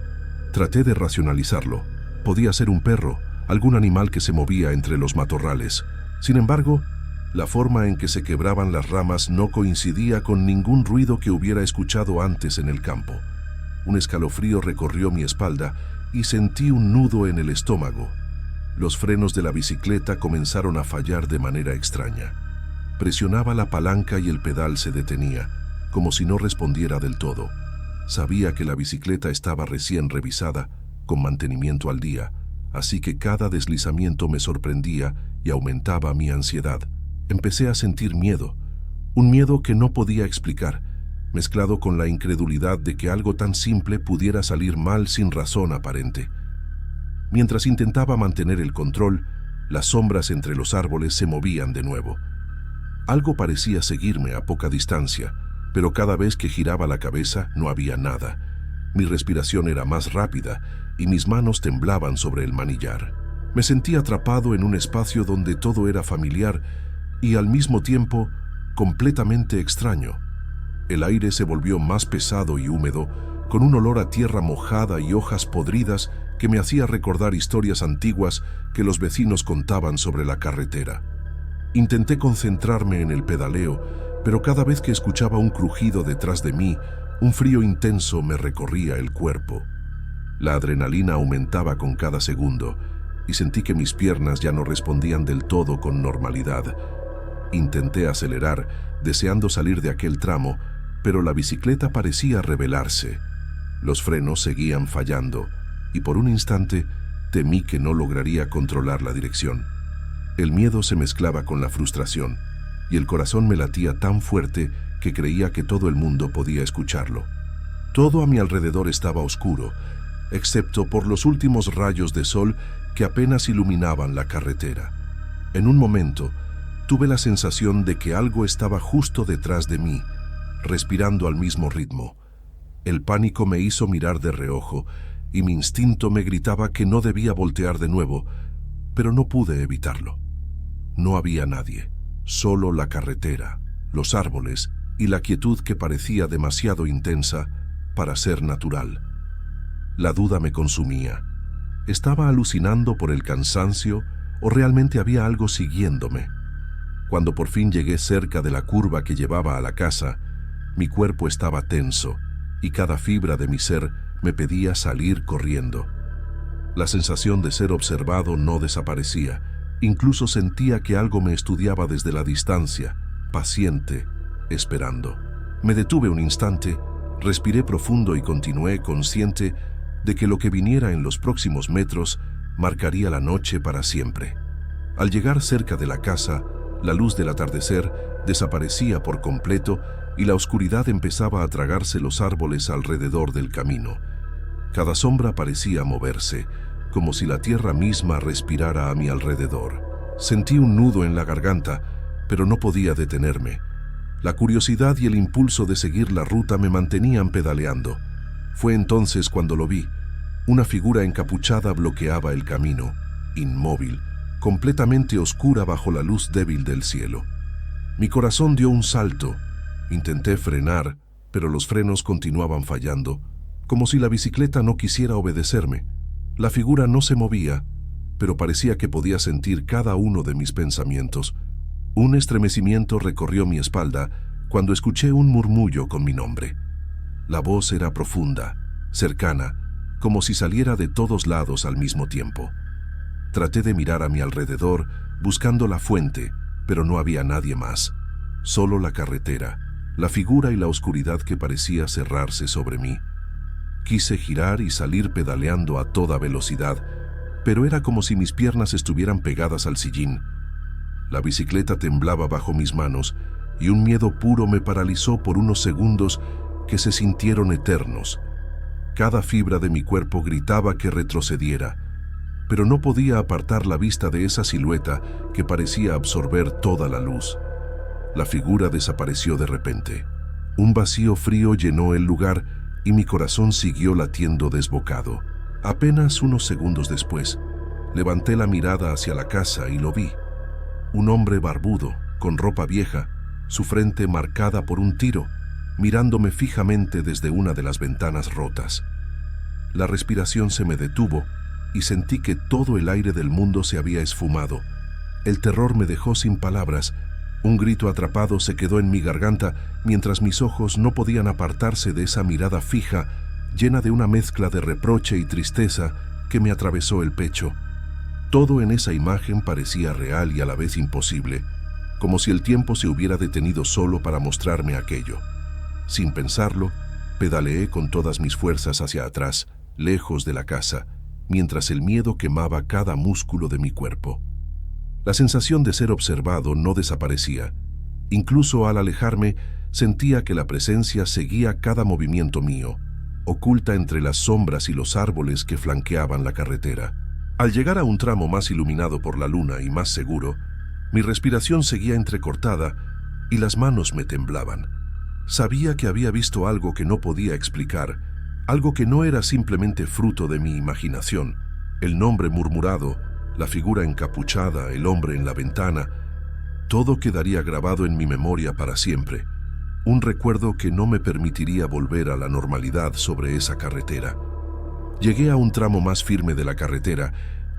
Traté de racionalizarlo. Podía ser un perro, algún animal que se movía entre los matorrales. Sin embargo, la forma en que se quebraban las ramas no coincidía con ningún ruido que hubiera escuchado antes en el campo. Un escalofrío recorrió mi espalda y sentí un nudo en el estómago. Los frenos de la bicicleta comenzaron a fallar de manera extraña. Presionaba la palanca y el pedal se detenía, como si no respondiera del todo. Sabía que la bicicleta estaba recién revisada, con mantenimiento al día, así que cada deslizamiento me sorprendía y aumentaba mi ansiedad. Empecé a sentir miedo, un miedo que no podía explicar, mezclado con la incredulidad de que algo tan simple pudiera salir mal sin razón aparente. Mientras intentaba mantener el control, las sombras entre los árboles se movían de nuevo. Algo parecía seguirme a poca distancia, pero cada vez que giraba la cabeza no había nada. Mi respiración era más rápida y mis manos temblaban sobre el manillar. Me sentí atrapado en un espacio donde todo era familiar y al mismo tiempo completamente extraño. El aire se volvió más pesado y húmedo, con un olor a tierra mojada y hojas podridas que me hacía recordar historias antiguas que los vecinos contaban sobre la carretera. Intenté concentrarme en el pedaleo, pero cada vez que escuchaba un crujido detrás de mí, un frío intenso me recorría el cuerpo. La adrenalina aumentaba con cada segundo y sentí que mis piernas ya no respondían del todo con normalidad. Intenté acelerar, deseando salir de aquel tramo, pero la bicicleta parecía rebelarse. Los frenos seguían fallando y por un instante temí que no lograría controlar la dirección. El miedo se mezclaba con la frustración y el corazón me latía tan fuerte que creía que todo el mundo podía escucharlo. Todo a mi alrededor estaba oscuro, excepto por los últimos rayos de sol que apenas iluminaban la carretera. En un momento, tuve la sensación de que algo estaba justo detrás de mí, respirando al mismo ritmo. El pánico me hizo mirar de reojo y mi instinto me gritaba que no debía voltear de nuevo, pero no pude evitarlo. No había nadie, solo la carretera, los árboles y la quietud que parecía demasiado intensa para ser natural. La duda me consumía. ¿Estaba alucinando por el cansancio o realmente había algo siguiéndome? Cuando por fin llegué cerca de la curva que llevaba a la casa, mi cuerpo estaba tenso y cada fibra de mi ser me pedía salir corriendo. La sensación de ser observado no desaparecía. Incluso sentía que algo me estudiaba desde la distancia, paciente, esperando. Me detuve un instante, respiré profundo y continué consciente de que lo que viniera en los próximos metros marcaría la noche para siempre. Al llegar cerca de la casa, la luz del atardecer desaparecía por completo y la oscuridad empezaba a tragarse los árboles alrededor del camino. Cada sombra parecía moverse, como si la tierra misma respirara a mi alrededor. Sentí un nudo en la garganta, pero no podía detenerme. La curiosidad y el impulso de seguir la ruta me mantenían pedaleando. Fue entonces cuando lo vi. Una figura encapuchada bloqueaba el camino, inmóvil, completamente oscura bajo la luz débil del cielo. Mi corazón dio un salto. Intenté frenar, pero los frenos continuaban fallando, como si la bicicleta no quisiera obedecerme. La figura no se movía, pero parecía que podía sentir cada uno de mis pensamientos. Un estremecimiento recorrió mi espalda cuando escuché un murmullo con mi nombre. La voz era profunda, cercana, como si saliera de todos lados al mismo tiempo. Traté de mirar a mi alrededor, buscando la fuente, pero no había nadie más. Solo la carretera, la figura y la oscuridad que parecía cerrarse sobre mí. Quise girar y salir pedaleando a toda velocidad, pero era como si mis piernas estuvieran pegadas al sillín. La bicicleta temblaba bajo mis manos y un miedo puro me paralizó por unos segundos que se sintieron eternos. Cada fibra de mi cuerpo gritaba que retrocediera, pero no podía apartar la vista de esa silueta que parecía absorber toda la luz. La figura desapareció de repente. Un vacío frío llenó el lugar y mi corazón siguió latiendo desbocado. Apenas unos segundos después, levanté la mirada hacia la casa y lo vi. Un hombre barbudo, con ropa vieja, su frente marcada por un tiro, mirándome fijamente desde una de las ventanas rotas. La respiración se me detuvo y sentí que todo el aire del mundo se había esfumado. El terror me dejó sin palabras. Un grito atrapado se quedó en mi garganta mientras mis ojos no podían apartarse de esa mirada fija llena de una mezcla de reproche y tristeza que me atravesó el pecho. Todo en esa imagen parecía real y a la vez imposible, como si el tiempo se hubiera detenido solo para mostrarme aquello. Sin pensarlo, pedaleé con todas mis fuerzas hacia atrás, lejos de la casa, mientras el miedo quemaba cada músculo de mi cuerpo. La sensación de ser observado no desaparecía. Incluso al alejarme, sentía que la presencia seguía cada movimiento mío, oculta entre las sombras y los árboles que flanqueaban la carretera. Al llegar a un tramo más iluminado por la luna y más seguro, mi respiración seguía entrecortada y las manos me temblaban. Sabía que había visto algo que no podía explicar, algo que no era simplemente fruto de mi imaginación. El nombre murmurado, la figura encapuchada, el hombre en la ventana, todo quedaría grabado en mi memoria para siempre. Un recuerdo que no me permitiría volver a la normalidad sobre esa carretera. Llegué a un tramo más firme de la carretera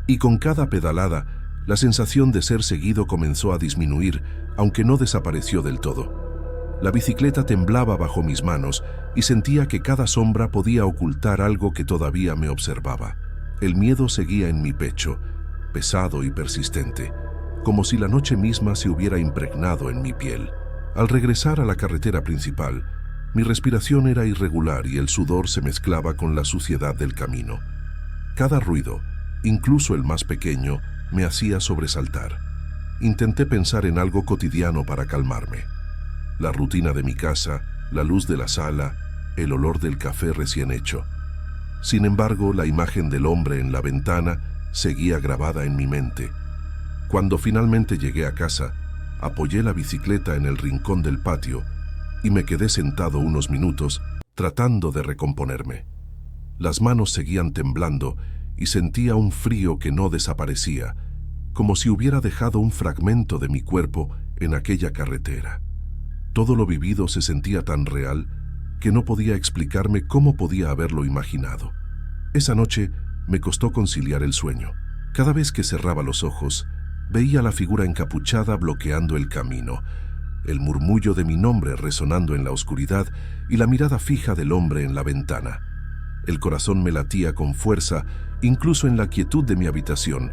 y con cada pedalada, la sensación de ser seguido comenzó a disminuir, aunque no desapareció del todo. La bicicleta temblaba bajo mis manos y sentía que cada sombra podía ocultar algo que todavía me observaba. El miedo seguía en mi pecho, pesado y persistente, como si la noche misma se hubiera impregnado en mi piel. Al regresar a la carretera principal, mi respiración era irregular y el sudor se mezclaba con la suciedad del camino. Cada ruido, incluso el más pequeño, me hacía sobresaltar. Intenté pensar en algo cotidiano para calmarme. La rutina de mi casa, la luz de la sala, el olor del café recién hecho. Sin embargo, la imagen del hombre en la ventana seguía grabada en mi mente. Cuando finalmente llegué a casa, apoyé la bicicleta en el rincón del patio y me quedé sentado unos minutos tratando de recomponerme. Las manos seguían temblando y sentía un frío que no desaparecía, como si hubiera dejado un fragmento de mi cuerpo en aquella carretera. Todo lo vivido se sentía tan real que no podía explicarme cómo podía haberlo imaginado. Esa noche me costó conciliar el sueño. Cada vez que cerraba los ojos, veía la figura encapuchada bloqueando el camino, el murmullo de mi nombre resonando en la oscuridad y la mirada fija del hombre en la ventana. El corazón me latía con fuerza, incluso en la quietud de mi habitación,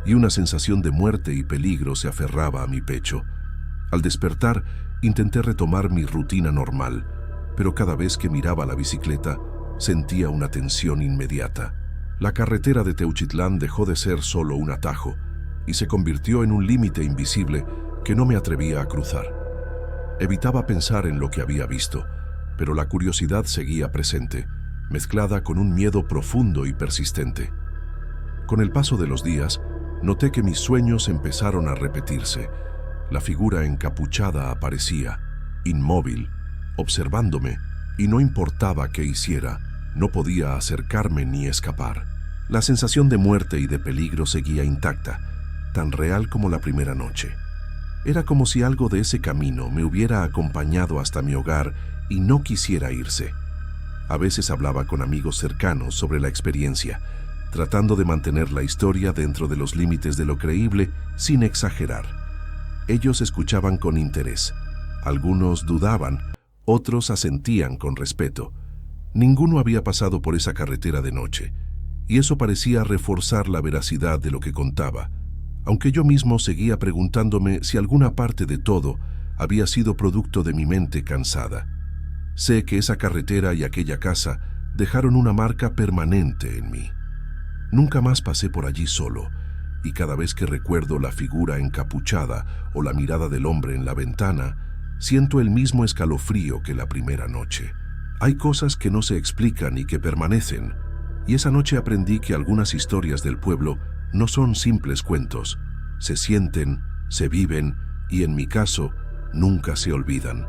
y una sensación de muerte y peligro se aferraba a mi pecho. Al despertar, intenté retomar mi rutina normal, pero cada vez que miraba la bicicleta, sentía una tensión inmediata. La carretera de Teuchitlán dejó de ser solo un atajo y se convirtió en un límite invisible que no me atrevía a cruzar. Evitaba pensar en lo que había visto, pero la curiosidad seguía presente, mezclada con un miedo profundo y persistente. Con el paso de los días, noté que mis sueños empezaron a repetirse. La figura encapuchada aparecía, inmóvil, observándome, y no importaba qué hiciera, no podía acercarme ni escapar. La sensación de muerte y de peligro seguía intacta, tan real como la primera noche. Era como si algo de ese camino me hubiera acompañado hasta mi hogar y no quisiera irse. A veces hablaba con amigos cercanos sobre la experiencia, tratando de mantener la historia dentro de los límites de lo creíble sin exagerar. Ellos escuchaban con interés. Algunos dudaban, otros asentían con respeto. Ninguno había pasado por esa carretera de noche, y eso parecía reforzar la veracidad de lo que contaba, aunque yo mismo seguía preguntándome si alguna parte de todo había sido producto de mi mente cansada. Sé que esa carretera y aquella casa dejaron una marca permanente en mí. Nunca más pasé por allí solo, y cada vez que recuerdo la figura encapuchada o la mirada del hombre en la ventana, siento el mismo escalofrío que la primera noche. Hay cosas que no se explican y que permanecen, y esa noche aprendí que algunas historias del pueblo no son simples cuentos, se sienten, se viven y en mi caso, nunca se olvidan.